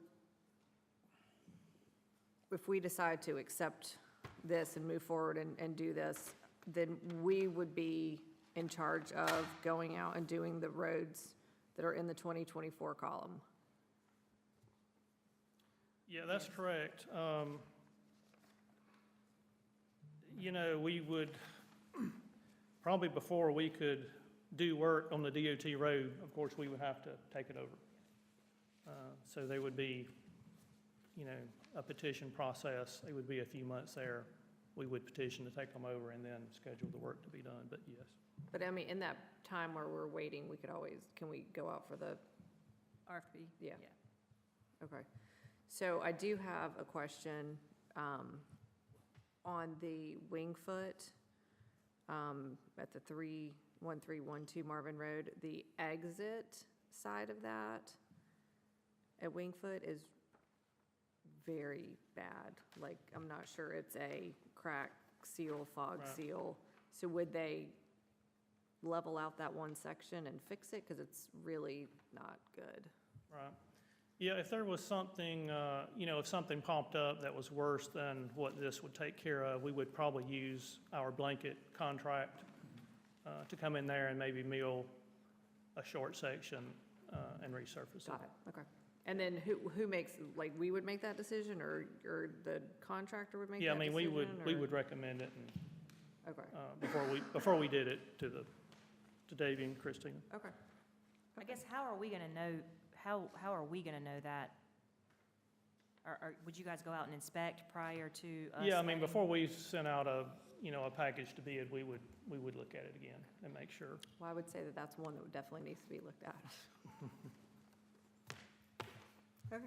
if we decide to accept this and move forward and do this, then we would be in charge of going out and doing the roads that are in the 2024 column. Yeah, that's correct. You know, we would, probably before we could do work on the DOT road, of course, we would have to take it over. So there would be, you know, a petition process. It would be a few months there. We would petition to take them over and then schedule the work to be done, but yes. But I mean, in that time where we're waiting, we could always, can we go out for the, RFP? Yeah. okay. So I do have a question on the Wingfoot at the 31312 Marvin Road. The exit side of that at Wingfoot is very bad. Like, I'm not sure it's a crack seal, fog Right. seal. So would they level out that one section and fix it, because it's really not good. Right. Yeah, if there was something, if something popped up that was worse than what this would take care of, we would probably use our blanket contract to come in there and maybe mill a short section and resurface it. Got it, okay. And then who makes, like, we would make that decision, or the contractor would make that Yeah, I decision? mean, we or- would recommend it and, Okay, before we did it to Davey and Christina. okay. I guess, how are we gonna know, how are we gonna know that? Or would you guys go out and inspect prior to us? Yeah, I mean, letting- before we sent out a package to bid, we would look at it again and make sure. Well, I would say that that's one that would definitely needs to be looked at. Okay.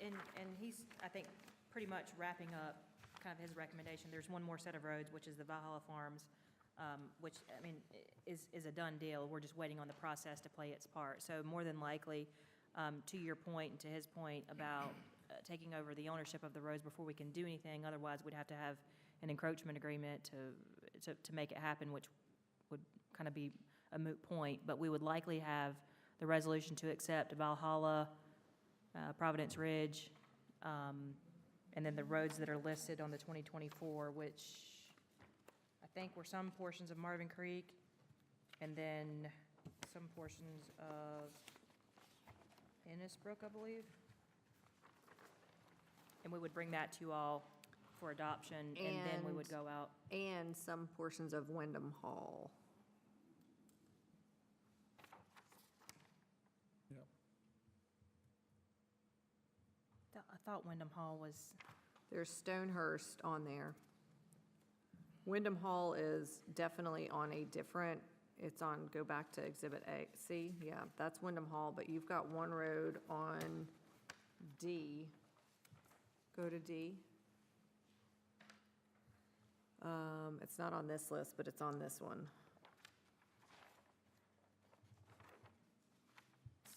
And he's, I think, pretty much wrapping up kind of his recommendation. There's one more set of roads, which is the Valhalla Farms, which, I mean, is a done deal. We're just waiting on the process to play its part. So more than likely, to your point and to his point about taking over the ownership of the roads before we can do anything, otherwise we'd have to have an encroachment agreement to make it happen, which would kind of be a moot point. But we would likely have the resolution to accept Valhalla, Providence Ridge, and then the roads that are listed on the 2024, which I think were some portions of Marvin Creek, and then some portions of Innisbrook, I believe. And we would bring that to you all for adoption, and then we would And- go out. And some portions of Wyndham Hall. I thought Wyndham Hall was, There's Stonehurst on there. Wyndham Hall is definitely on a different, it's on, go back to Exhibit A. See, yeah, that's Wyndham Hall, but you've got one road on D. Go to D. It's not on this list, but it's on this one.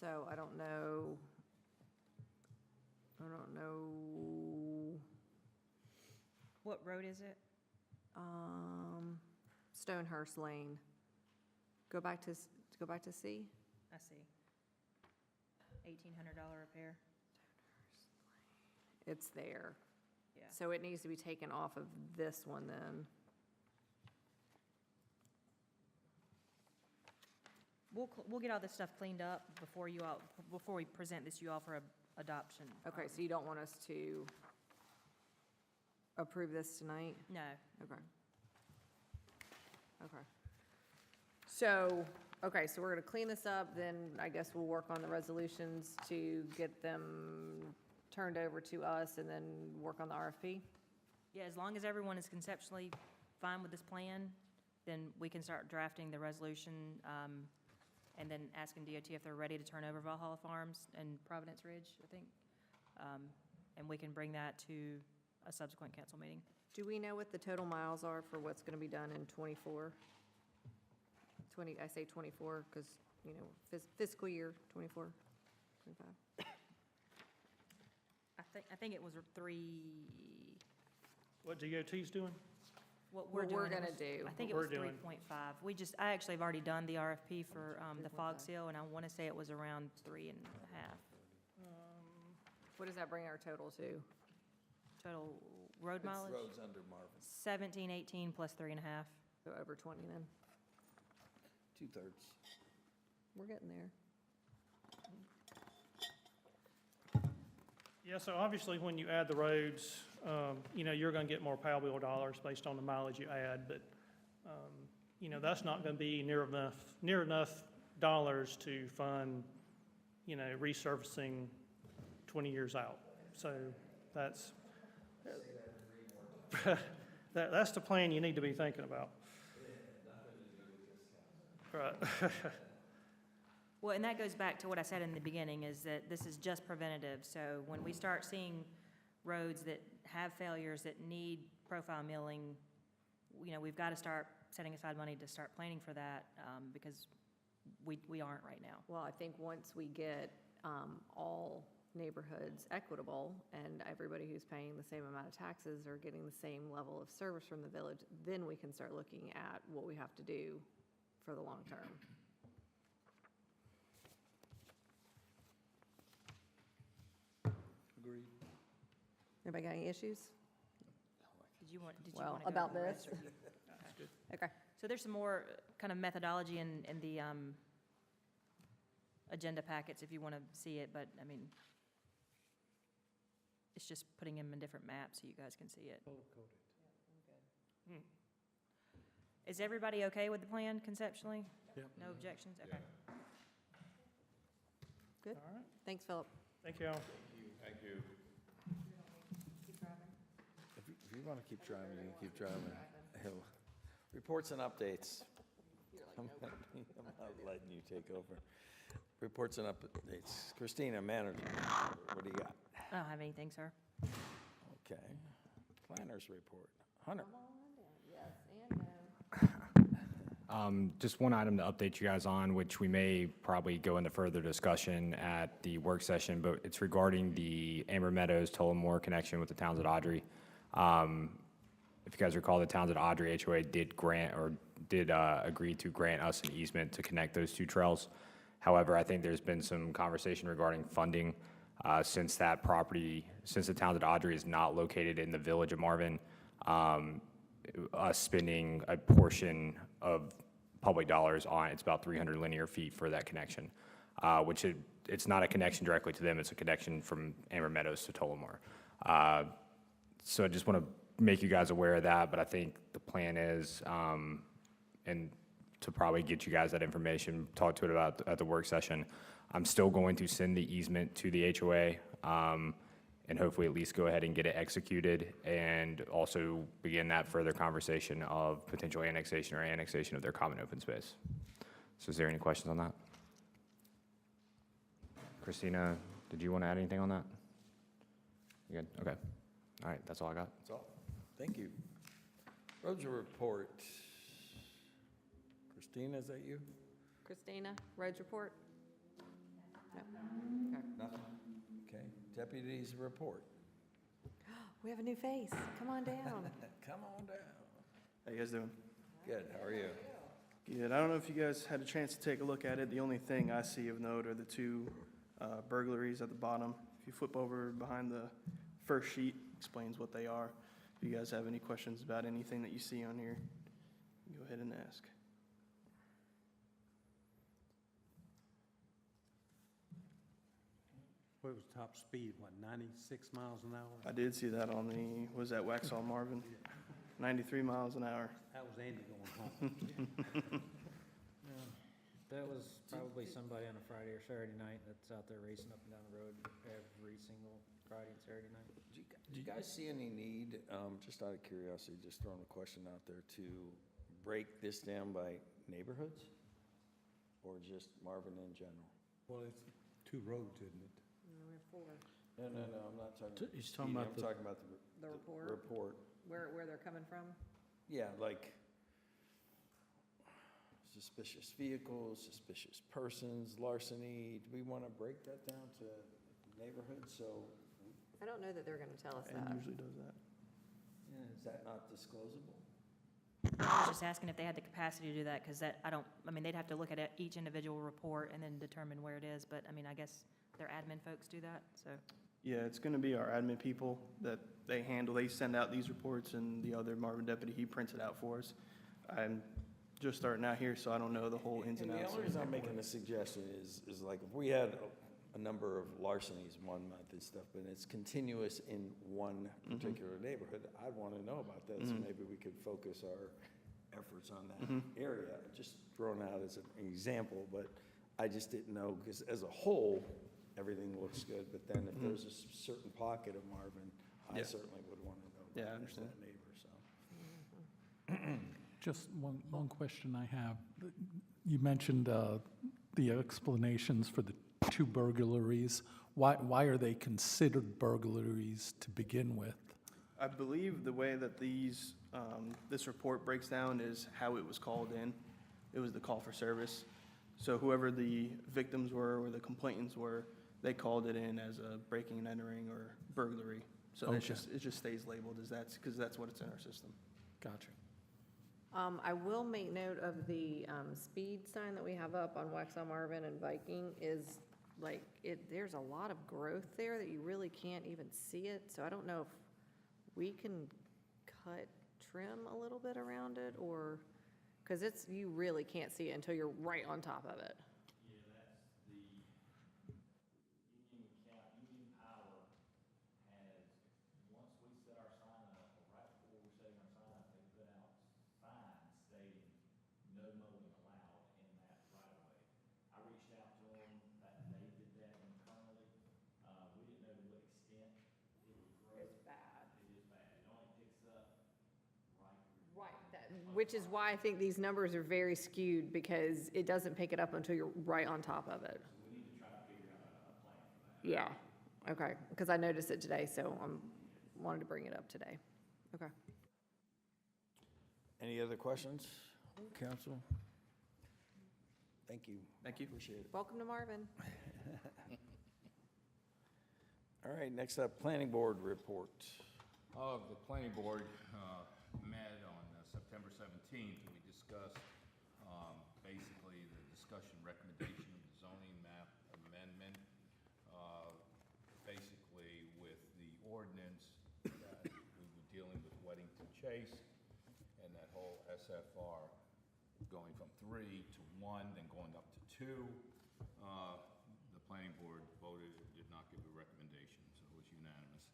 So I don't know. what road is it? Stonehurst Lane. Go back to C. I see. $1,800 repair. It's there. Yeah. So it needs to be taken off of this one then. We'll get all this stuff cleaned up before we present this to you all for adoption. Okay, so you don't want us to approve this tonight? No. Okay. Okay. So, so we're gonna clean this up, then I guess we'll work on the resolutions to get them turned over to us and then work on the RFP? Yeah, as long as everyone is conceptually fine with this plan, then we can start drafting the resolution, and then asking DOT if they're ready to turn over Valhalla Farms and Providence Ridge, I think. And we can bring that to a subsequent council meeting. Do we know what the total miles are for what's gonna be done in '24? I say '24, because, fiscal year '24, '25. I think it was What DOT's doing? what we're What doing. we're it gonna was- do. I think it What was we're doing. 3.5. I actually have already done the RFP for the fog 3.5. seal, and I want to say it was around 3.5 What does that bring our total to? total road mileage. Roads under Marvin, 17, 18 plus 3.5. So over 20 then? 2/3. We're getting there. Yeah, so obviously, when you add the roads, you're gonna get more Powell bill dollars based on the mileage you add, but, that's not gonna be near enough dollars to fund, resurfacing 20 years out. So that's, that's the plan you need to be thinking about. Right. Well, and that goes back to what I said in the beginning, is that this is just preventative. So when we start seeing roads that have failures that need profile milling, we've got to start setting aside money to start planning for that, because we aren't right now. Well, I think once we get all neighborhoods equitable and everybody who's paying the same amount of taxes are getting the same level of service from the village, then we can start looking at what we have to do for the long term. Agreed. Anybody got any issues? Did you want to Well, go about over the rest, this? or you- Okay. So there's some more kind of methodology in the agenda packets if you want to see it, but, I mean, it's just putting them in different maps so you guys can see it. Is everybody okay with the plan conceptually? Yep. No objections? Okay. Good. All right, Thanks, Philip. thank you all. If you want to keep driving, you can keep driving. Hell, reports and updates. I'm not letting you take over. Reports and updates. Christina, manager, what do you got? I don't have anything, sir. Okay. Planners report. Hunter. Yes and no. Just one item to update you guys on, which we may probably go into further discussion at the work session, but it's regarding the Amber Meadows Tullamore connection with the towns at Audrey. If you guys recall, the towns at Audrey HOA did agree to grant us an easement to connect those two trails. However, I think there's been some conversation regarding funding since the towns at Audrey is not located in the village of Marvin. Us spending a portion of public dollars on, it's about 300 linear feet for that connection, which it's not a connection directly to them, it's a connection from Amber Meadows to Tullamore. So I just want to make you guys aware of that, but I think the plan is, and to probably get you guys that information, talk to it about at the work session. I'm still going to send the easement to the HOA, and hopefully at least go ahead and get it executed, and also begin that further conversation of potential annexation or annexation of their common open space. So is there any questions on that? Christina, did you want to add anything on that? You good? Okay. All right, that's all I got. That's all. Thank you. Roads report. Christina, is that you? Christina, roads report? No. Okay. Nothing? Okay. Deputies report. We have a new face. Come on down. Come on down. How you guys doing? Good, how are you? Good. I don't know if you guys had a chance to take a look at it. The only thing I see of note are the two burglaries at the bottom. If you flip over behind the first sheet, explains what they are. If you guys have any questions about anything that you see on here, go ahead and ask. What was top speed, what, 96 miles an hour? I did see that on the, was that Waxhaw Marvin? 93 miles an hour. That was Andy going home. That was probably somebody on a Friday or Saturday night that's out there racing up and down the road every single Friday and Saturday night. Do you guys see any need, just out of curiosity, just throwing a question out there, to break this down by neighborhoods? Or just Marvin in general? Well, it's 2 roads, isn't it? We have 4. No, I'm not talking. He's talking speeding, about I'm talking about The report, report. where they're coming from? Yeah, like suspicious vehicles, suspicious persons, larceny. Do we want to break that down to neighborhoods? So I don't know that they're going to tell us And that. usually does that. is that not disclosable? I was just asking if they had the capacity to do that, because they'd have to look at each individual report and then determine where it is, but, I mean, I guess their admin folks do that, so. Yeah, it's going to be our admin people that they handle. They send out these reports, and the other Marvin deputy, he prints it out for us. I'm just starting out here, so I don't know the whole ins and And the outs. only reason I'm making the suggestion is like if we had a number of larcenies one month and stuff, but it's continuous in one particular neighborhood, I'd want to know about that, so maybe we could focus our efforts on that area. Just thrown out as an example, but I just didn't know, because as a whole, everything looks good, but then if there's a certain pocket of Marvin, I Yeah. certainly would want to know Yeah, I about understand. that neighbor, so. Just one question I have. You mentioned the explanations for the 2 burglaries. Why are they considered burglaries to begin with? I believe the way that this report breaks down is how it was called in. It was the call for service. So whoever the victims were or the complainants were, they called it in as a breaking and entering or burglary. So Okay. it just stays labeled as that, because that's what it's in our system. Gotcha. I will make note of the speed sign that we have up on Waxaw Marvin and Viking is like, there's a lot of growth there that you really can't even see it. So I don't know if we can trim a little bit around it or, because you really can't see it until you're right on top of it. Union Power has, once we set our sign up, or right before we're setting our sign up, they put out signs stating no mowing allowed in that right of way. I reached out to them, that they did that internally. We didn't know to what extent it would grow. It's bad. It is bad. It only picks up Right, which is why I think these numbers are very skewed because it doesn't pick it up until you're right on top of it. we need to try to figure out a plan for that. Yeah, okay, because I noticed it today, so I wanted to bring it up today. Okay. Any other questions, council? Thank you. Thank you. Appreciate it. Welcome to Marvin. All right, next up, planning board report. The planning board met on September 17th, and we discussed basically the discussion recommendation of the zoning map amendment, basically with the ordinance that we were dealing with Weddington Chase and that whole SFR going from 3 to 1, then going up to 2. The planning board voted, did not give a recommendation, so it was unanimous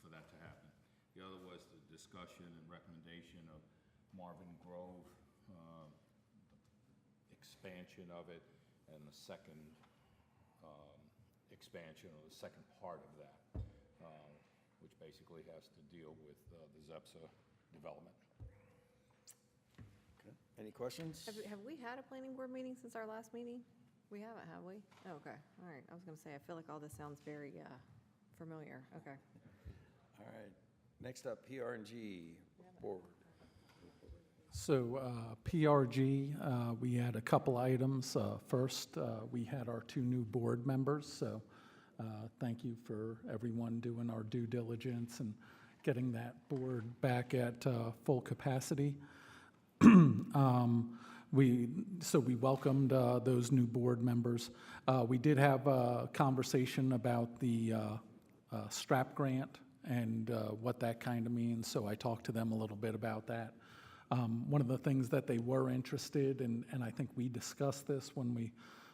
for that to happen. The other was the discussion and recommendation of Marvin Grove, expansion of it, and the second expansion, or the second part of that, which basically has to deal with the Zepsa development. Okay. Any questions? Have we had a planning board meeting since our last meeting? We haven't, have we? Oh, okay, all right. I was gonna say, I feel like all this sounds very familiar. Okay. All right, next up, PRG board. So PRG, we had a couple items. First, we had our 2 new board members, so thank you for everyone doing our due diligence and getting that board back at full capacity. We welcomed those new board members. We did have a conversation about the STRAP grant and what that kind of means, so I talked to them a little bit about that. One of the things that they were interested in, and I think we discussed this when we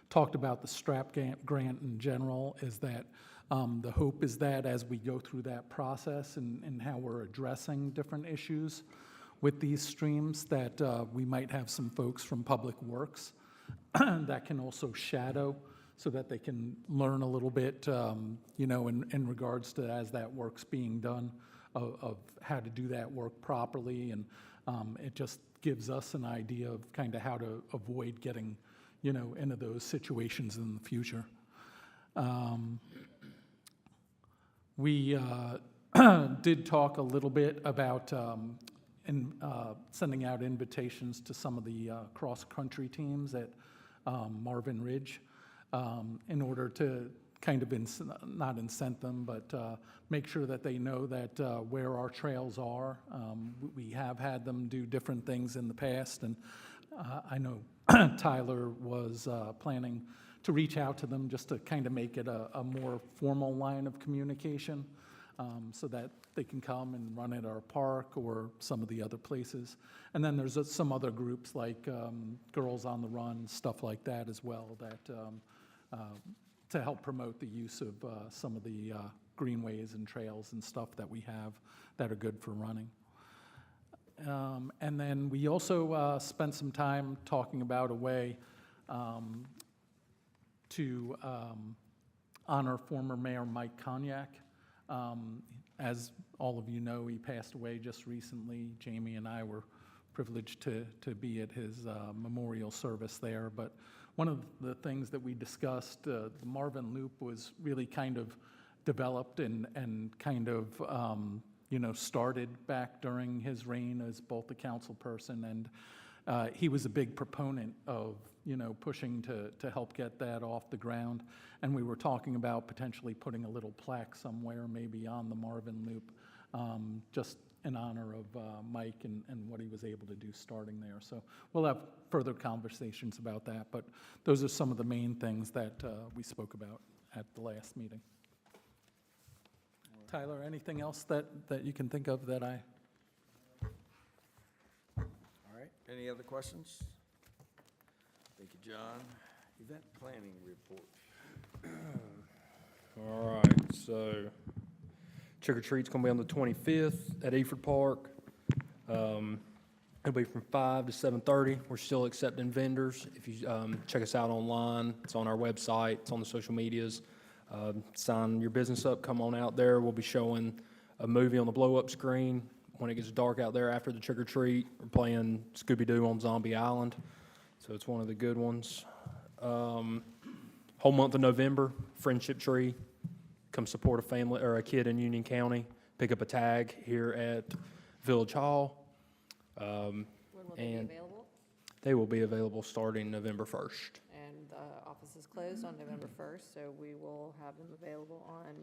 talked about the STRAP grant in general, is that the hope is that as we go through that process and how we're addressing different issues with these streams, that we might have some folks from Public Works that can also shadow so that they can learn a little bit, in regards to as that work's being done, of how to do that work properly. And it just gives us an idea of kind of how to avoid getting, into those situations in the future. We did talk a little bit about sending out invitations to some of the cross-country teams at Marvin Ridge in order to kind of not incent them, but make sure that they know that where our trails are. We have had them do different things in the past, and I know Tyler was planning to reach out to them just to kind of make it a more formal line of communication, so that they can come and run at our park or some of the other places. And then there's some other groups like Girls on the Run, stuff like that as well, that to help promote the use of some of the greenways and trails and stuff that we have that are good for running. And then we also spent some time talking about a way to honor former Mayor Mike Cognac. As all of you know, he passed away just recently. Jamie and I were privileged to be at his memorial service there. But one of the things that we discussed, the Marvin Loop was really kind of developed and kind of, started back during his reign as both a council person, and he was a big proponent of, pushing to help get that off the ground. And we were talking about potentially putting a little plaque somewhere, maybe on the Marvin Loop, just in honor of Mike and what he was able to do starting there. So we'll have further conversations about that, but those are some of the main things that we spoke about at the last meeting. Tyler, anything else that you can think of that I? All right, any other questions? Thank you, John. Event planning report. All right, so trick or treat's gonna be on the 25th at Eford Park. It'll be from 5 to 7:30. We're still accepting vendors. If you check us out online, it's on our website, it's on the social medias. Sign your business up, come on out there. We'll be showing a movie on the blow-up screen. When it gets dark out there after the trick or treat, we're playing Scooby-Doo on Zombie Island. So it's one of the good ones. Whole month of November, Friendship Tree. Come support a family or a kid in Union County. Pick up a tag here at Village Hall. When will they be And available? they will be available starting November 1st. And the office is closed on November 1st, so we will have them available on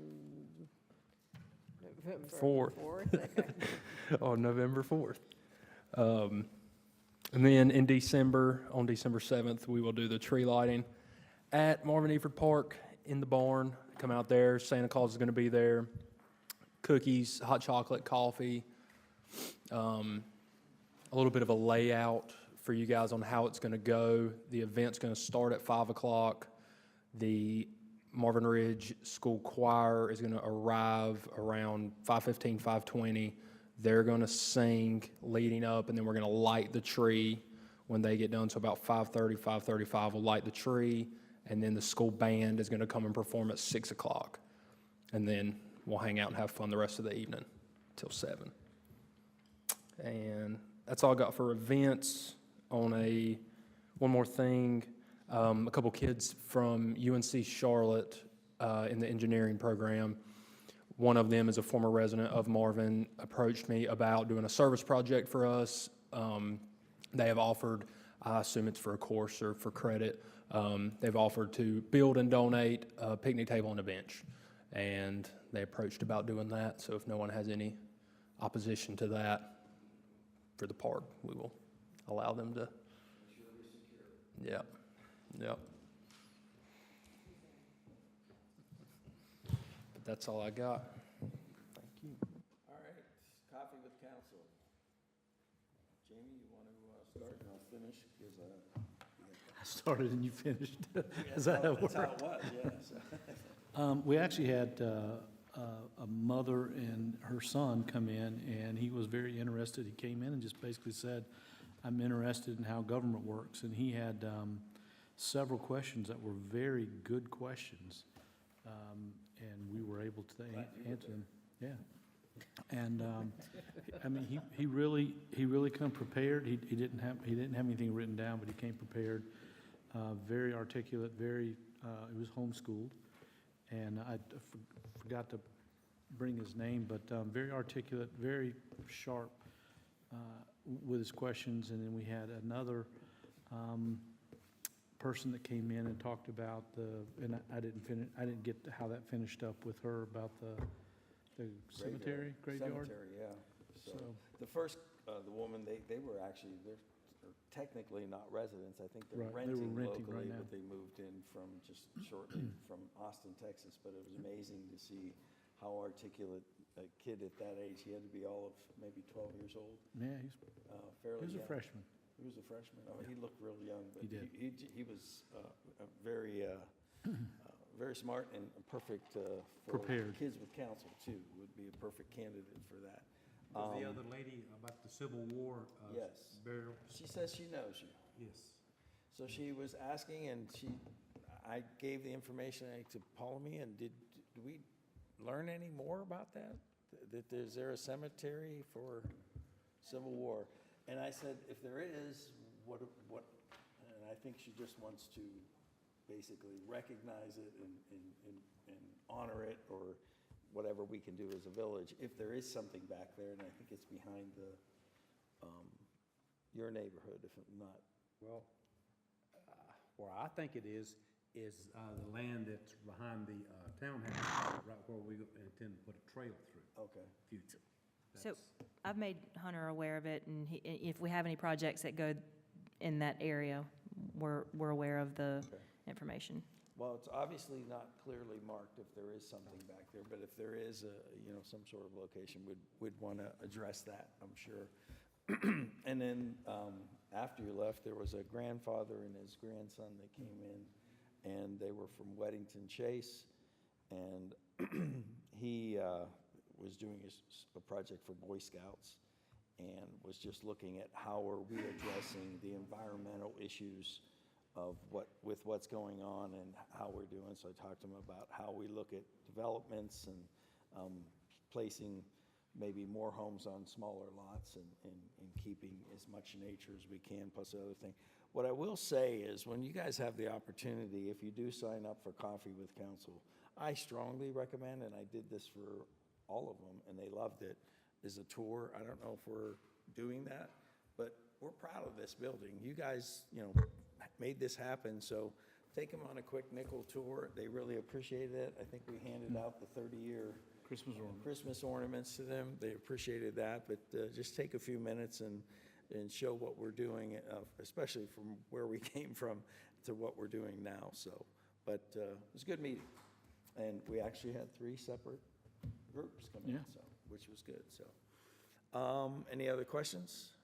November Fourth. 4th. Okay. On November 4th. And then in December, on December 7th, we will do the tree lighting at Marvin Eford Park in the barn. Come out there, Santa Claus is going to be there. Cookies, hot chocolate, coffee. A little bit of a layout for you guys on how it's going to go. The event's going to start at 5 o'clock. The Marvin Ridge School Choir is going to arrive around 5:15, 5:20. They're going to sing leading up, and then we're going to light the tree when they get done. So about 5:30, 5:35, we'll light the tree, and then the school band is going to come and perform at 6 o'clock. And then we'll hang out and have fun the rest of the evening till 7. And that's all I got for events. One more thing, a couple kids from UNC Charlotte in the engineering program. One of them is a former resident of Marvin, approached me about doing a service project for us. They have offered, I assume it's for a course or for credit, they've offered to build and donate a picnic table and a bench. And they approached about doing that, so if no one has any opposition to that for the park, we will allow them to. Yep, yep. But that's all I got. Thank you. All right, coffee with council. Jamie, you want to start and I'll finish? 'Cause, I started and you finished. Is that how it that's how worked? it was, yes. We actually had a mother and her son come in, and he was very interested. He came in and just basically said, I'm interested in how government works. And he had several questions that were very good questions, and we were able to answer them. Yeah. And, I mean, he really came prepared. He didn't have anything written down, but he came prepared, very articulate, he was homeschooled. And I forgot to bring his name, but very articulate, very sharp with his questions. And then we had another person that came in and talked about and I didn't get to how that finished up with her about the cemetery, graveyard. Cemetery, yeah. So, So- the first, the woman, they were actually, they're technically not residents. I think they're Right, they were renting renting right locally, now. but they moved in from just shortly from Austin, Texas. But it was amazing to see how articulate a kid at that age, he had to be all of maybe 12 years old, Yeah, fairly he was a young. freshman. He was a freshman. Oh, he looked real young, but He did. he was very, very smart and perfect for Prepared. kids with counsel too. Would be a perfect candidate for that. Was the other lady about the Civil War Yes. burial? She says she knows you. Yes. So she was asking, and I gave the information to Ptolemy, and did we learn any more about that? Is there a cemetery for Civil War? And I said, if there is, what, and I think she just wants to basically recognize it and honor it, or whatever we can do as a village, if there is something back there, and I think it's behind your neighborhood, if not. Well, where I think it is the land that's behind the townhouse, right where we intend to put a trail through. Okay. Future. So I've made Hunter aware of it, and if we have any projects that go in that area, we're aware of the Okay. information. Well, it's obviously not clearly marked if there is something back there, but if there is some sort of location, we'd want to address that, I'm sure. And then, after you left, there was a grandfather and his grandson that came in, and they were from Weddington Chase, and he was doing a project for Boy Scouts, and was just looking at how are we addressing the environmental issues of what's going on and how we're doing. So I talked to him about how we look at developments and placing maybe more homes on smaller lots and keeping as much nature as we can, plus the other thing. What I will say is, when you guys have the opportunity, if you do sign up for Coffee with Council, I strongly recommend, and I did this for all of them, and they loved it, is a tour. I don't know if we're doing that, but we're proud of this building. You guys, made this happen, so take them on a quick nickel tour. They really appreciated it. I think we handed out the 30-year Christmas ornaments to them. They appreciated that, but just take a few minutes and show what we're doing, especially from where we came from to what we're doing now. So, but it was a good meeting, and we actually had 3 separate groups come in, so, which was good. So, any other questions?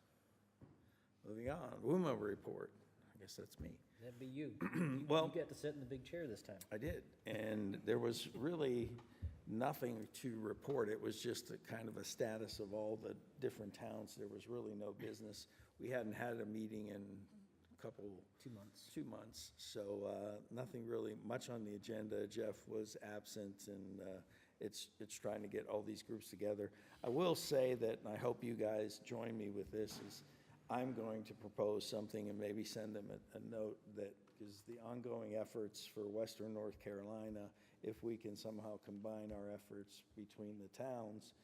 Moving on, WUMA report. I guess that's me. That'd be you. Well- You got to sit in the big chair this time. I did, and there was really nothing to report. It was just a kind of a status of all the different towns. There was really no business. We hadn't had a meeting in a couple. 2 months. 2 months, so nothing really much on the agenda. Jeff was absent, and it's trying to get all these groups together. I will say that, and I hope you guys join me with this, is I'm going to propose something and maybe send them a note that, because the ongoing efforts for Western North Carolina, if we can somehow combine our efforts between the towns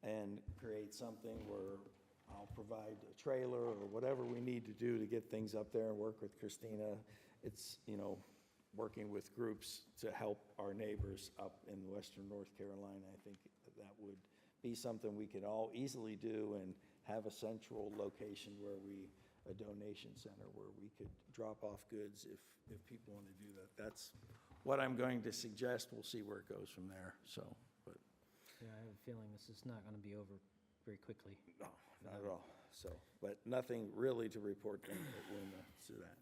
and create something where I'll provide a trailer or whatever we need to do to get things up there and work with Christina. It's, working with groups to help our neighbors up in Western North Carolina. I think that would be something we could all easily do and have a central location where a donation center where we could drop off goods if people want to do that. That's what I'm going to suggest. We'll see where it goes from there, so, but. Yeah, I have a feeling this is not going to be over very quickly. No, not at all. So, but nothing really to report to that.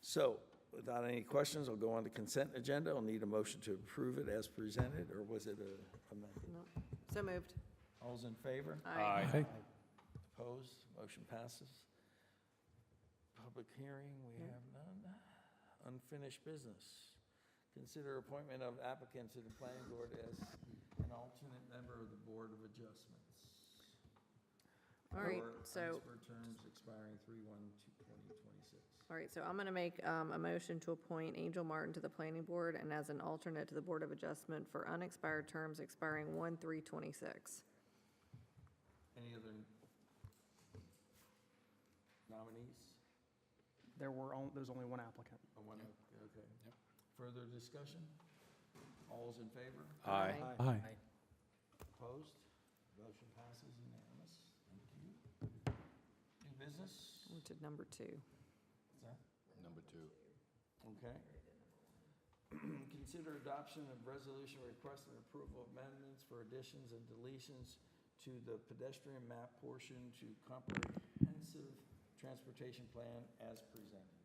So, without any questions, I'll go on to consent agenda. I'll need a motion to approve it as presented, or was it amended? No. So moved. All's in favor? Aye. Hey, Opposed? Motion passes. Public hearing, we have none. Unfinished business. Consider appointment of applicant to the planning board as an alternate member of the Board of Adjustments. All right, For so, transfer terms expiring 3/1/2026. all right, so I'm going to make a motion to appoint Angel Martin to the planning board and as an alternate to the Board of Adjustment for unexpired terms expiring 1/3/26. Any other nominees? There's only one applicant. Okay. Further discussion? All's in favor? Aye. aye. Opposed? Motion passes unanimous. Thank you. New business? We're to number 2. What's that? Number 2. Okay. Consider adoption of resolution requesting approval of amendments for additions and deletions to the pedestrian map portion to comprehensive transportation plan as presented.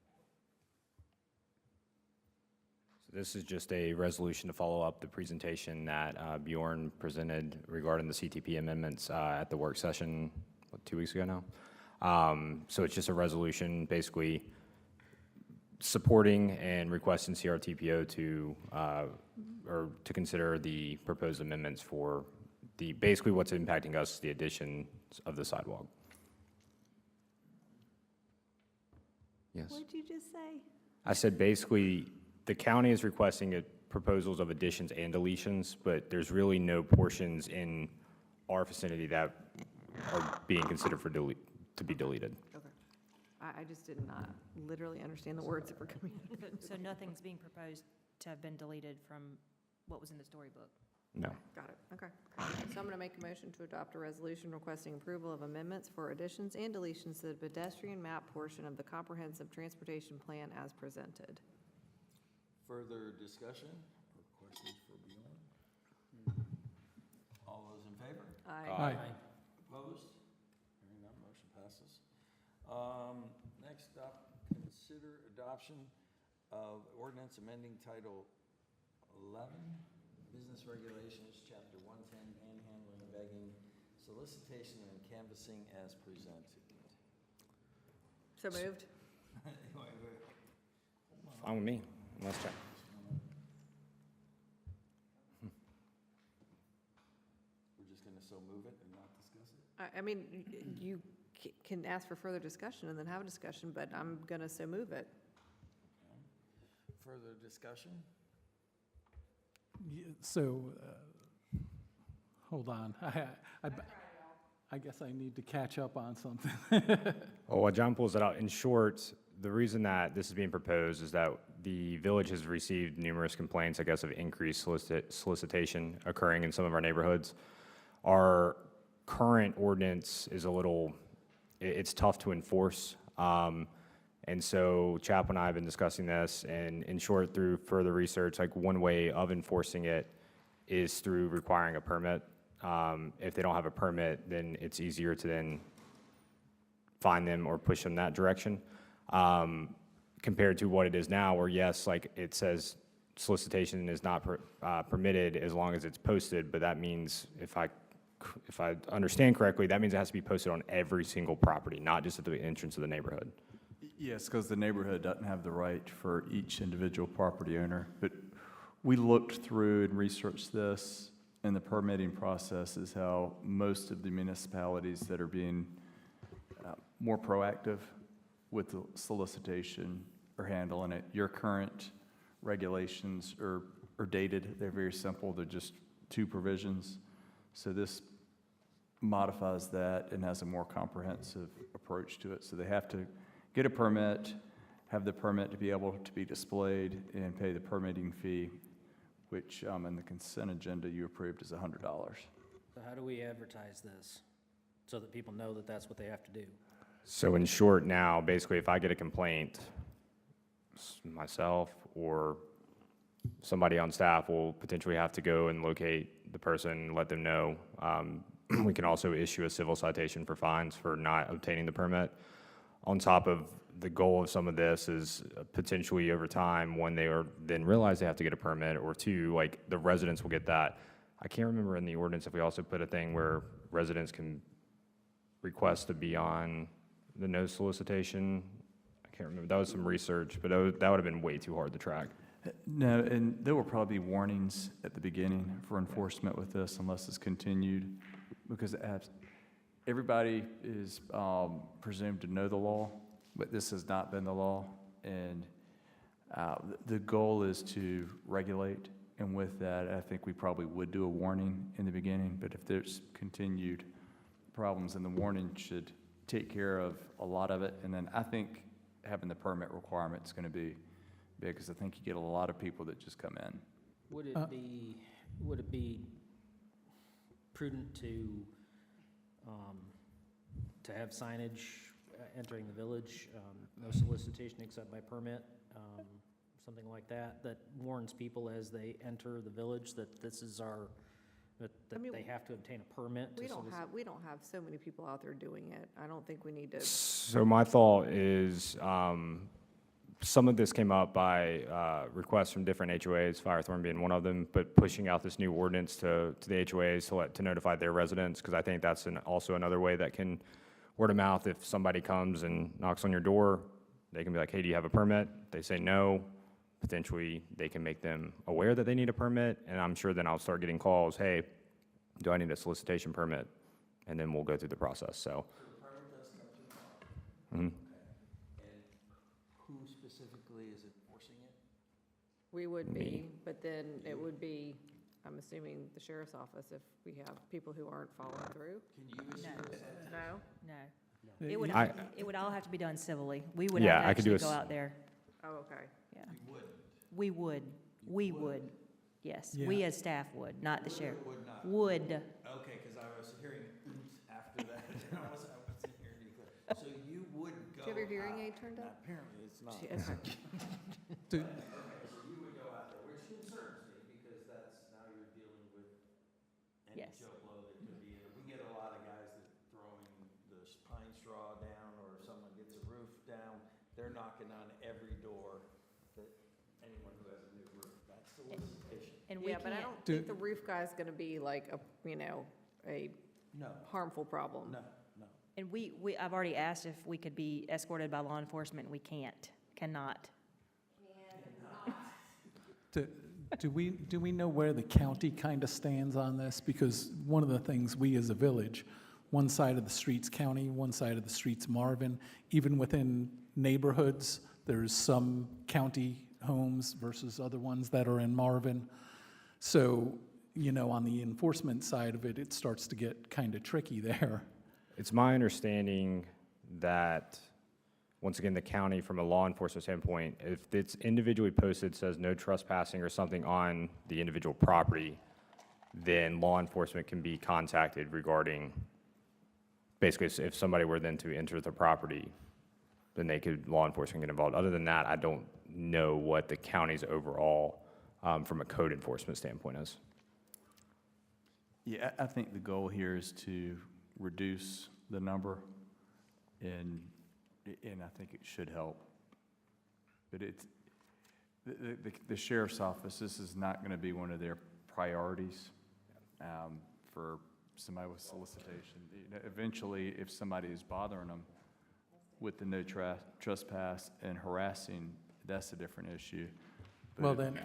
So this is just a resolution to follow up the presentation that Bjorn presented regarding the CTP amendments at the work session, 2 weeks ago now? So it's just a resolution basically supporting and requesting CRTPO to consider the proposed amendments for basically what's impacting us, the addition of the sidewalk. Yes. What'd you just say? I said basically, the county is requesting proposals of additions and deletions, but there's really no portions in our vicinity that are being considered to be deleted. Okay. I just did not literally understand the words that were coming out. So nothing's being proposed to have been deleted from what was in the storybook? No. Got it, okay. So I'm going to make a motion to adopt a resolution requesting approval of amendments for additions and deletions to the pedestrian map portion of the comprehensive transportation plan as presented. Further discussion or questions for Bjorn? All those in favor? Aye. Opposed? Hearing none, motion passes. Next up, consider adoption of ordinance amending Title 11, Business Regulations, Chapter 110, Panhandling, Begging, Solicitation, and Canvassing as presented. So moved. Fine with me. Let's check. We're just gonna so move it and not discuss it? I mean, you can ask for further discussion and then have a discussion, but I'm going to so move it. Further discussion? So, hold on. I guess I need to catch up on something. Well, while John pulls it out, in short, the reason that this is being proposed is that the village has received numerous complaints, I guess, of increased solicitation occurring in some of our neighborhoods. Our current ordinance is a little, it's tough to enforce. And so Chap and I have been discussing this, and in short, through further research, like one way of enforcing it is through requiring a permit. If they don't have a permit, then it's easier to then fine them or push them that direction. Compared to what it is now, where yes, like it says solicitation is not permitted as long as it's posted, but that means, if I understand correctly, that means it has to be posted on every single property, not just at the entrance of the neighborhood. Yes, because the neighborhood doesn't have the right for each individual property owner. But we looked through and researched this, and the permitting process is how most of the municipalities that are being more proactive with the solicitation are handling it. Your current regulations are dated. They're very simple. They're just 2 provisions. So this modifies that and has a more comprehensive approach to it. So they have to get a permit, have the permit to be able to be displayed, and pay the permitting fee, which in the consent agenda you approved is $100. So how do we advertise this so that people know that that's what they have to do? So in short now, basically, if I get a complaint, myself or somebody on staff will potentially have to go and locate the person, let them know. We can also issue a civil citation for fines for not obtaining the permit. On top of the goal of some of this is potentially over time, when they are then realize they have to get a permit, or 2, like the residents will get that. I can't remember in the ordinance if we also put a thing where residents can request to be on the no solicitation. I can't remember. That was some research, but that would have been way too hard to track. No, and there will probably be warnings at the beginning for enforcement with this unless it's continued, because everybody is presumed to know the law, but this has not been the law. And the goal is to regulate, and with that, I think we probably would do a warning in the beginning, but if there's continued problems, then the warning should take care of a lot of it. And then I think having the permit requirement is going to be big, because I think you get a lot of people that just come in. Would it be prudent to have signage entering the village, no solicitation except by permit, something like that, that warns people as they enter the village that this is our, that I mean, they have to obtain a permit to solicit? We don't have so many people out there doing it. I don't think we need to. So my thought is, some of this came up by requests from different HOAs, Firethorn being one of them, but pushing out this new ordinance to the HOAs to notify their residents, because I think that's also another way that can, word of mouth, if somebody comes and knocks on your door, they can be like, hey, do you have a permit? They say no. Potentially, they can make them aware that they need a permit, and I'm sure then I'll start getting calls, hey, do I need a solicitation permit? And then we'll go through the process, so. Mhm. Who specifically is enforcing it? We would Me. be, but then it would be, I'm assuming, the sheriff's office if we have people who aren't following through. Can you issue No. a No? No. It would, I- it would all have to be done civilly. We would Yeah, have to I could do actually a go s- out there. Oh, okay. Yeah. You would. We would. yes. Yeah. We as staff would, not the sheriff. Would not. Would. Okay, because I was hearing oops after that. I wasn't hearing you clear. So you would go. Do you have your hearing out- aid turned up? Apparently, it's not. It's not. Do- Okay, so you would go out there, which concerns me, because that's, now you're dealing with any Yes. Joe Blow that could be, we get a lot of guys that throwing the pine straw down, or if someone gets a roof down, they're knocking on every door that anyone who has a new roof, that's solicitation. And we Yeah, but I can't, don't think the roof guy's gonna be like a, a No, harmful problem. no. and I've already asked if we could be escorted by law enforcement, and we cannot. Do we know where the county kind of stands on this? Because one of the things we as a village, one side of the street's county, one side of the street's Marvin. Even within neighborhoods, there's some county homes versus other ones that are in Marvin. So, on the enforcement side of it, it starts to get kind of tricky there. It's my understanding that, once again, the county, from a law enforcement standpoint, if it's individually posted, says no trespassing or something on the individual property, then law enforcement can be contacted regarding, basically, if somebody were then to enter the property, then law enforcement get involved. Other than that, I don't know what the county's overall, from a code enforcement standpoint is. Yeah, I think the goal here is to reduce the number, and I think it should help. But the sheriff's office, this is not going to be one of their priorities for somebody with solicitation. Eventually, if somebody is bothering them with the no trespass and harassing, that's a different issue. Well, then,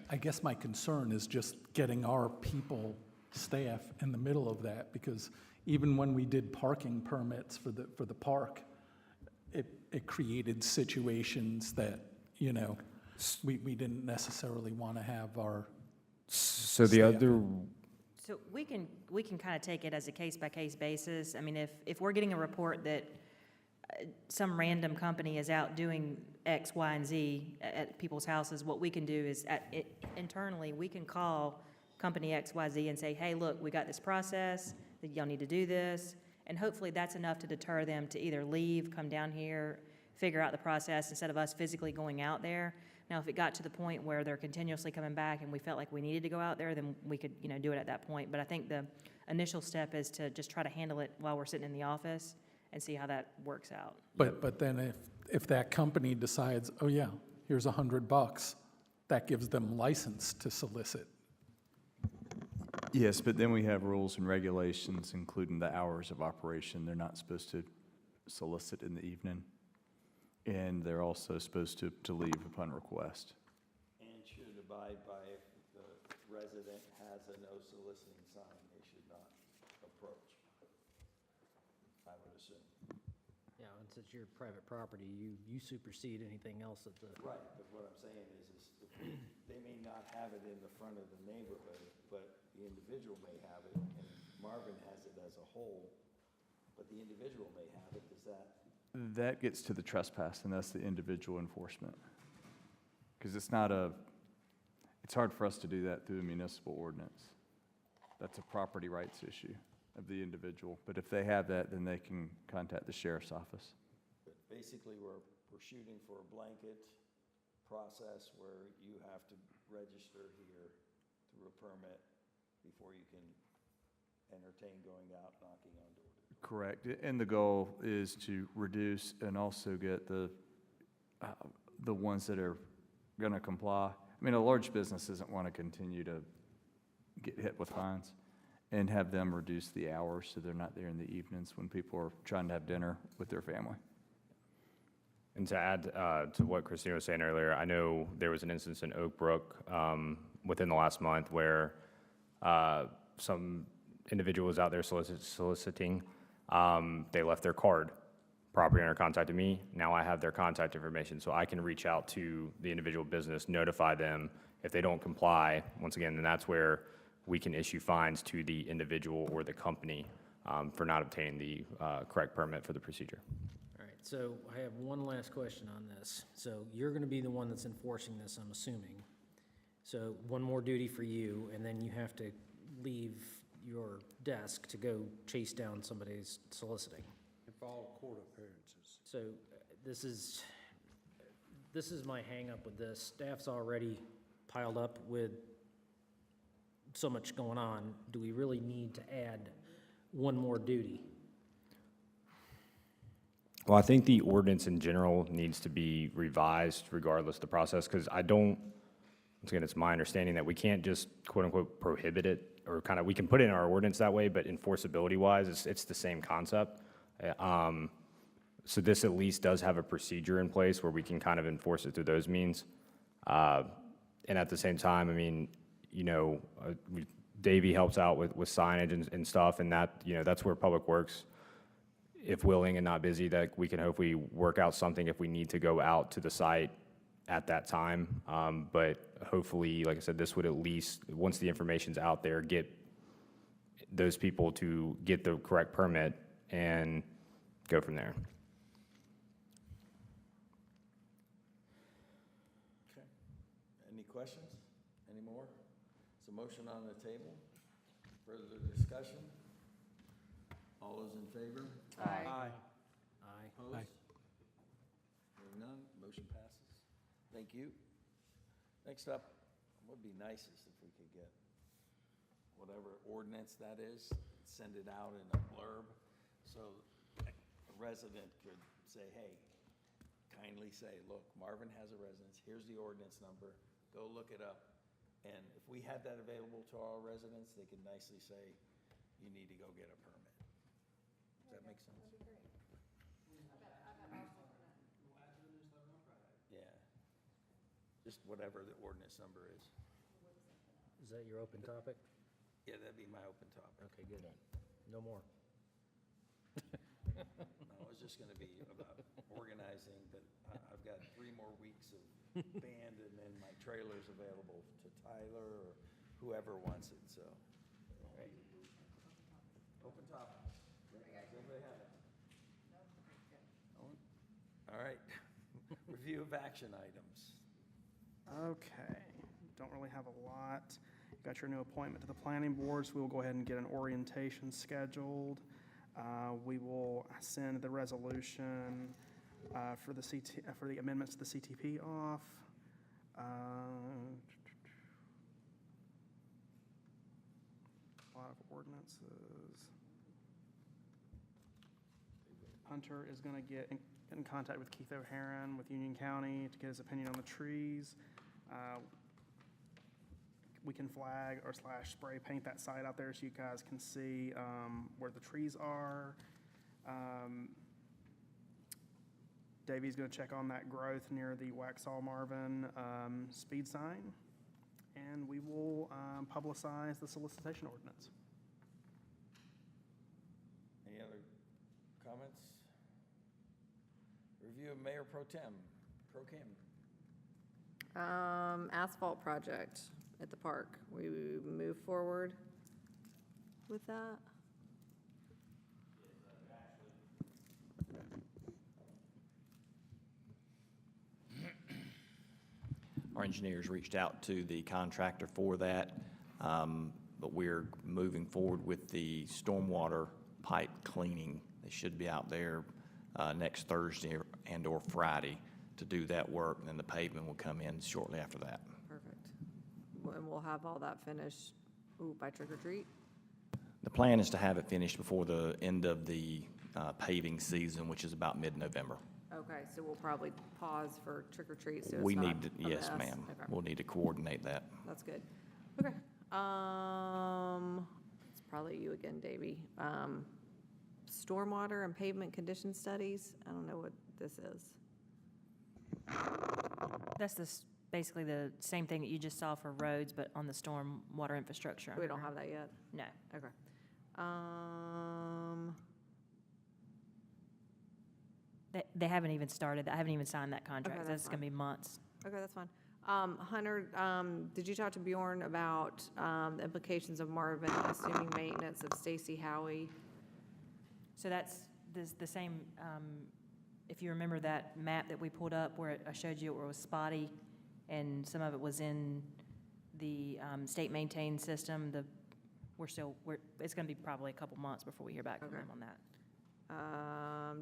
I guess my concern is just getting our people, staff, in the middle of that, because even when we did parking permits for the park, it created situations that, we didn't necessarily want to have our So the staff. other, So we can kind of take it as a case-by-case basis. I mean, if we're getting a report that some random company is out doing X, Y, and Z at people's houses, what we can do is, internally, we can call company X, Y, Z and say, hey, look, we got this process, that y'all need to do this, and hopefully that's enough to deter them to either leave, come down here, figure out the process instead of us physically going out there. Now, if it got to the point where they're continuously coming back and we felt like we needed to go out there, then we could, do it at that point. But I think the initial step is to just try to handle it while we're sitting in the office and see how that works out. But then if that company decides, oh yeah, here's $100, that gives them license to solicit. Yes, but then we have rules and regulations, including the hours of operation. They're not supposed to solicit in the evening, and they're also supposed to leave upon request. And should abide by if the resident has a no soliciting sign, they should not approach, I would assume. Yeah, and since you're private property, you supersede anything else that the. Right, but what I'm saying is they may not have it in the front of the neighborhood, but the individual may have it, and Marvin has it as a whole, but the individual may have it, does that? That gets to the trespass, and that's the individual enforcement. Because it's hard for us to do that through a municipal ordinance. That's a property rights issue of the individual. But if they have that, then they can contact the sheriff's office. But basically, we're shooting for a blanket process where you have to register here through a permit before you can entertain going out knocking on doors. Correct. And the goal is to reduce and also get the ones that are going to comply. I mean, a large business doesn't want to continue to get hit with fines, and have them reduce the hours so they're not there in the evenings when people are trying to have dinner with their family. and to add to what Christina was saying earlier, I know there was an instance in Oak Brook within the last month where some individual was out there soliciting. They left their card. Property owner contacted me. Now I have their contact information, so I can reach out to the individual business, notify them. If they don't comply, once again, then that's where we can issue fines to the individual or the company for not obtaining the correct permit for the procedure. All right, so I have one last question on this. So you're going to be the one that's enforcing this, I'm assuming. So one more duty for you, and then you have to leave your desk to go chase down somebody's soliciting. If all court appearances. So this is my hang-up with this. Staff's already piled up with so much going on. Do we really need to add one more duty? Well, I think the ordinance in general needs to be revised regardless of the process, because once again, it's my understanding that we can't just quote-unquote prohibit it, or kind of, we can put it in our ordinance that way, but enforceability-wise, it's the same concept. So this at least does have a procedure in place where we can kind of enforce it through those means. And at the same time, I mean, Davey helps out with signage and stuff, and that, that's where Public Works, if willing and not busy, that we can hopefully work out something if we need to go out to the site at that time. But hopefully, like I said, this would at least, once the information's out there, get those people to get the correct permit and go from there. Okay. Any questions? Any more? Is a motion on the table? Further discussion? All those in favor? Aye. Aye. Opposed? Hearing none, motion passes. Thank you. Next up, what would be nicest if we could get whatever ordinance that is, send it out in a blurb, so a resident could say, hey, kindly say, look, Marvin has a residence, here's the ordinance number, go look it up. And if we had that available to our residents, they could nicely say, you need to go get a permit. Does that make sense? Yeah. Just whatever the ordinance number is. Is that your open topic? Yeah, that'd be my open topic. Okay, good. No more. No, it was just gonna be about organizing, but I've got 3 more weeks of band, and then my trailer's available to Tyler or whoever wants it, so. Open topic. Does everybody have it? No one? All right. Review of action items. Okay, don't really have a lot. Got your new appointment to the planning board, so we will go ahead and get an orientation scheduled. We will send the resolution for the amendments to the CTP off. A lot of ordinances. Hunter is going to get in contact with Keith O'Haron with Union County to get his opinion on the trees. We can flag or / spray paint that site out there so you guys can see where the trees are. Davey's going to check on that growth near the Waxhaw Marvin speed sign, and we will publicize the solicitation ordinance. Any other comments? Review of Mayor Pro Tem. Asphalt project at the park. We move forward with that? Our engineers reached out to the contractor for that, but we're moving forward with the stormwater pipe cleaning. They should be out there next Thursday and/or Friday to do that work, and then the pavement will come in shortly after that. Perfect. And we'll have all that finished, by trick or treat? The plan is to have it finished before the end of the paving season, which is about mid-November. Okay, so we'll probably pause for trick or treat, so it's We not need to, a yes, mess. ma'am. Okay. We'll need to coordinate that. That's good. Okay. It's probably you again, Davey. Stormwater and pavement condition studies. I don't know what this is. That's basically the same thing that you just saw for roads, but on the storm water infrastructure. We don't have that yet? No. Okay. They haven't even started. I haven't even signed that contract. Okay, That's that's going to be months. Okay, that's fine. Hunter, did you talk to Bjorn about the implications of Marvin assuming maintenance of Stacy Howie? So that's the same, if you remember that map that we pulled up where I showed you where it was spotty and some of it was in the state maintained system, it's going to be probably a couple months before we hear back from Okay. them on that.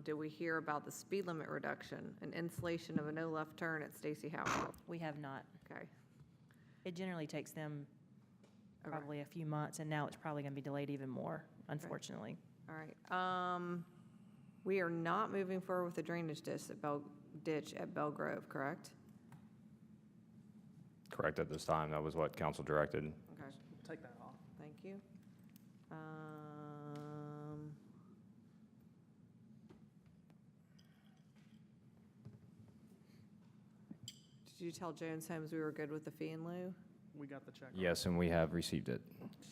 Did we hear about the speed limit reduction and installation of a no left turn at Stacy House? We have not. Okay. It generally takes them Okay. probably a few months, and now it's probably going to be delayed even more, unfortunately. All right. We are not moving forward with the drainage ditch at Bell Grove, correct? Correct at this time. That was what council directed. Okay, Take that off. thank you. Did you tell Jones Homes we were good with the fee in lieu? We got the check. Yes, and we have received it.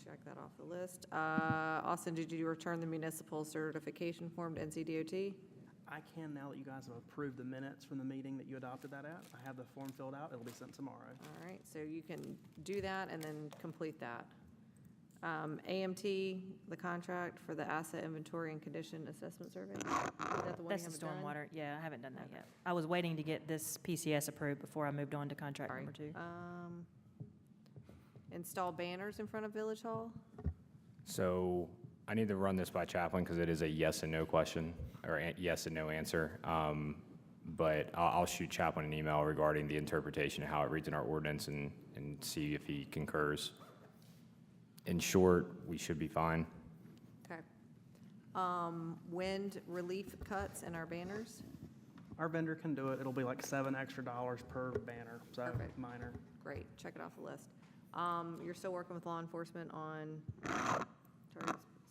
Check that off the list. Austin, did you return the municipal certification form to NCDOT? I can, now that you guys have approved the minutes from the meeting that you adopted that at. I have the form filled out. It'll be sent tomorrow. All right, so you can do that and then complete that. AMT, the contract for the asset inventory and condition assessment survey? Is that the one you That's the haven't done? stormwater. Yeah, I haven't done that yet. I was waiting to get this PCS approved before I moved on to contract Sorry. number 2. Install banners in front of Village Hall? So I need to run this by Chaplain because it is a yes and no question, or a yes and no answer. But I'll shoot Chaplain an email regarding the interpretation of how it reads in our ordinance and see if he concurs. In short, we should be fine. Okay. Wind relief cuts in our banners? Our vendor can do it. It'll be like $7 extra per banner, so Perfect. minor. Great, check it off the list. You're still working with law enforcement on target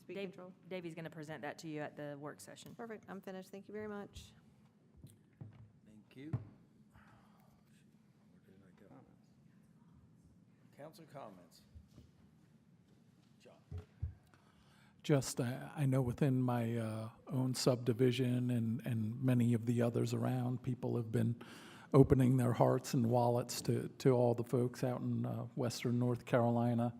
speed control? Davey's going to present that to you at the work session. Perfect, I'm finished, thank you very much. Thank you. Where did I go? Council comments? John? Just, I know within my own subdivision and many of the others around, people have been opening their hearts and wallets to all the folks out in western North Carolina.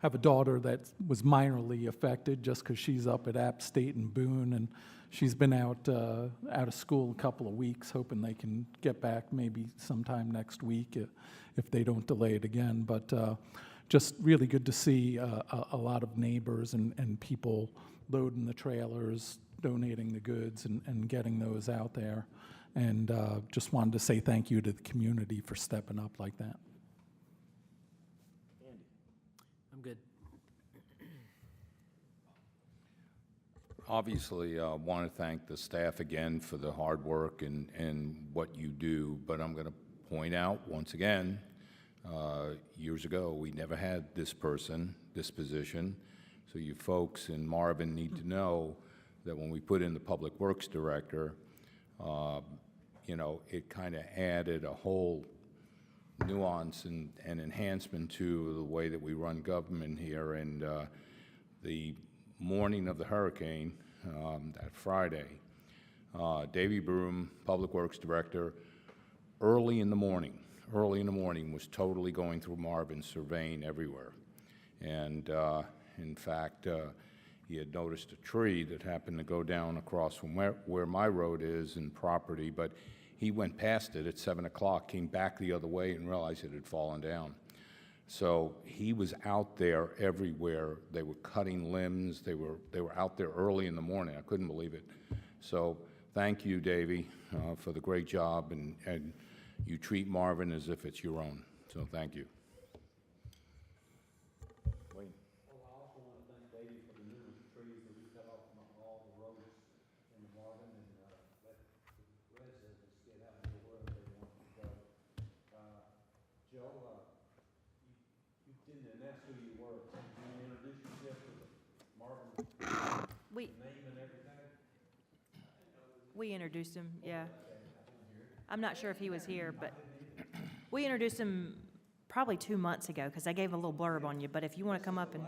Have a daughter that was minorly affected just because she's up at App State and Boone, and she's been out of school a couple of weeks, hoping they can get back maybe sometime next week if they don't delay it again. But just really good to see a lot of neighbors and people loading the trailers, donating the goods, and getting those out there. And just wanted to say thank you to the community for stepping up like that. I'm good. Obviously, I want to thank the staff again for the hard work and what you do, but I'm going to point out once again, years ago, we never had this position. So you folks in Marvin need to know that when we put in the Public Works Director, it kind of added a whole nuance and enhancement to the way that we run government here. And the morning of the hurricane, that Friday, Davy Broom, Public Works Director, early in the morning, was totally going through Marvin, surveying everywhere. And in fact, he had noticed a tree that happened to go down across from where my road is and property, but he went past it at 7 o'clock, came back the other way and realized it had fallen down. So he was out there everywhere. They were cutting limbs. They were out there early in the morning. I couldn't believe it. So thank you, Davey, for the great job, and you treat Marvin as if it's your own. So thank you. Well, I also want to thank Davey for the numerous trees that we cut off from all the roads in the Marvin, and let the residents get out and go wherever they want to go. Joe, you didn't announce who you were. Can you introduce yourself to Marvin, name and everything? We introduced him, yeah. I'm not sure if he was here, but we introduced him probably 2 months ago, because I gave a little blurb on you, but if you want to come up and...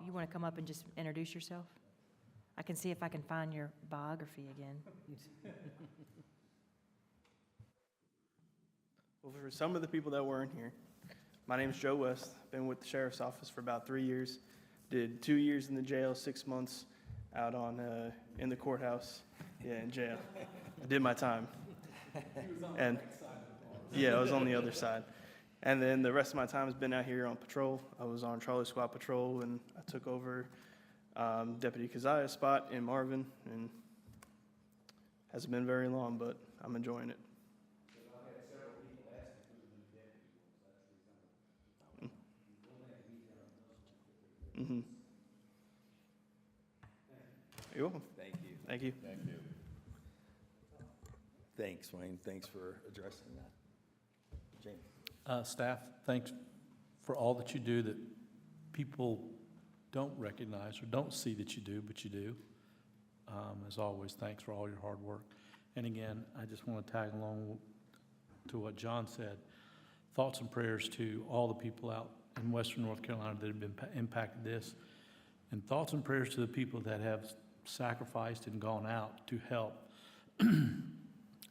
You want to come up and just introduce yourself? I can see if I can find your biography again. Well, for some of the people that weren't here, my name's Joe West. Been with the sheriff's office for about 3 years. Did 2 years in the jail, 6 months out in the courthouse. Yeah, in jail. I did my time. And Yeah, I was on the other side. And then the rest of my time has been out here on patrol. I was on Charlie Squad Patrol, and I took over Deputy Keziah's spot in Marvin, and hasn't been very long, but I'm enjoying it. Mm-hmm. You're welcome. Thank you. Thank you. Thank you. Thanks, Wayne. Thanks for addressing that. Jamie? Staff, thanks for all that you do that people don't recognize or don't see that you do, but you do. As always, thanks for all your hard work. And again, I just want to tag along to what John said. Thoughts and prayers to all the people out in Western North Carolina that have been impacted this. And thoughts and prayers to the people that have sacrificed and gone out to help.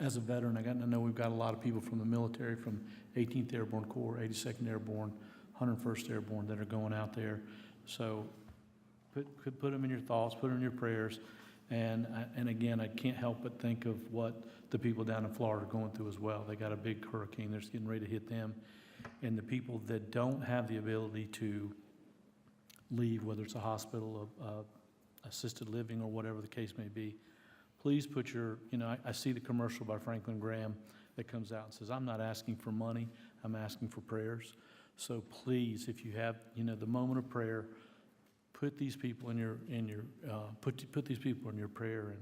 As a veteran, I know we've got a lot of people from the military, from 18th Airborne Corps, 82nd Airborne, 101st Airborne that are going out there. So put them in your thoughts, put them in your prayers. And again, I can't help but think of what the people down in Florida are going through as well. They got a big hurricane that's getting ready to hit them. And the people that don't have the ability to leave, whether it's a hospital, assisted living, or whatever the case may be, please put your, I see the commercial by Franklin Graham that comes out and says, I'm not asking for money, I'm asking for prayers. So please, if you have, the moment of prayer, put these people put these people in your prayer,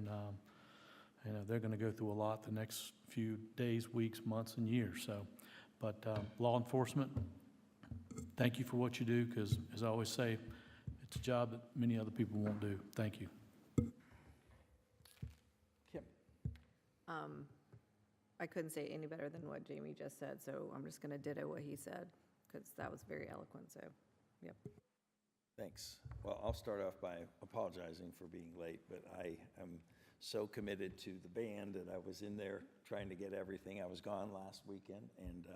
and they're going to go through a lot the next few days, weeks, months, and years. So, but law enforcement, thank you for what you do, because as I always say, it's a job that many other people won't do. Thank you. Kim? I couldn't say any better than what Jamie just said, so I'm just going to ditto what he said, because that was very eloquent, so, yep. Thanks. Well, I'll start off by apologizing for being late, but I am so committed to the band that I was in there trying to get everything. I was gone last weekend, and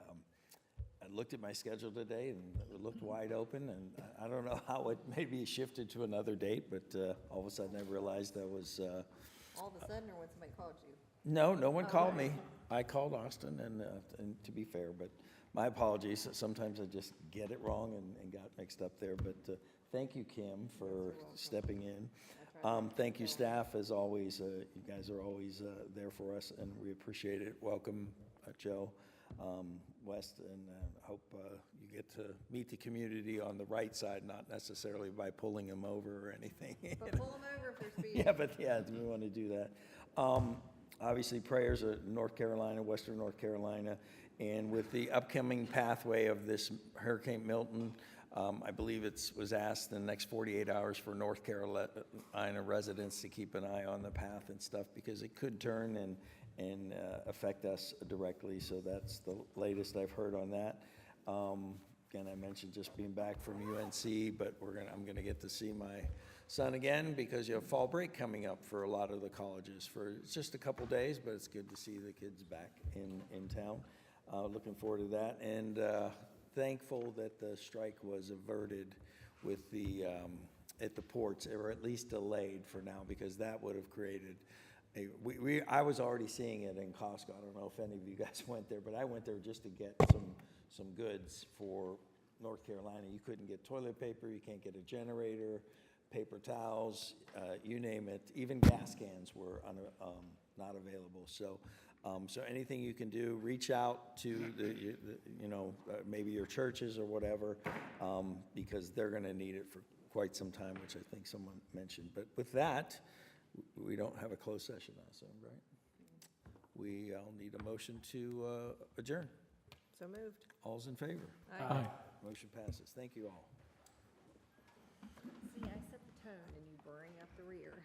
I looked at my schedule today, and it looked wide open, and I don't know how it maybe shifted to another date, but all of a sudden I realized I was... All of a sudden, or when somebody called you? No, no one called me. I called Austin, and to be fair, but my apologies. Sometimes I just get it wrong and got mixed up there, but thank you, Kim, for stepping in. Thank you, staff, as always. You guys are always there for us, and we appreciate it. Welcome, Joe, West, and hope you get to meet the community on the right side, not necessarily by pulling them over or anything. But pull them over if they're speeding. Yeah, but yeah, we want to do that. Obviously, prayers are North Carolina, Western North Carolina, and with the upcoming pathway of this Hurricane Milton, I believe it was asked in the next 48 hours for North Carolina residents to keep an eye on the path and stuff, because it could turn and affect us directly. So that's the latest I've heard on that. Again, I mentioned just being back from UNC, but I'm gonna get to see my son again, because you have fall break coming up for a lot of the colleges for just a couple days, but it's good to see the kids back in town. Looking forward to that, and thankful that the strike was averted with the at the ports, or at least delayed for now, because that would have created I was already seeing it in Costco. I don't know if any of you guys went there, but I went there just to get some goods for North Carolina. You couldn't get toilet paper, you can't get a generator, paper towels, you name it. Even gas cans were not available. So anything you can do, reach out to maybe your churches or whatever, because they're going to need it for quite some time, which I think someone mentioned. But with that, we don't have a closed session, I assume, right? I'll need a motion to adjourn. So moved. All's in favor? Aye. Motion passes. Thank you all. See, I set the tone and you bring up the rear.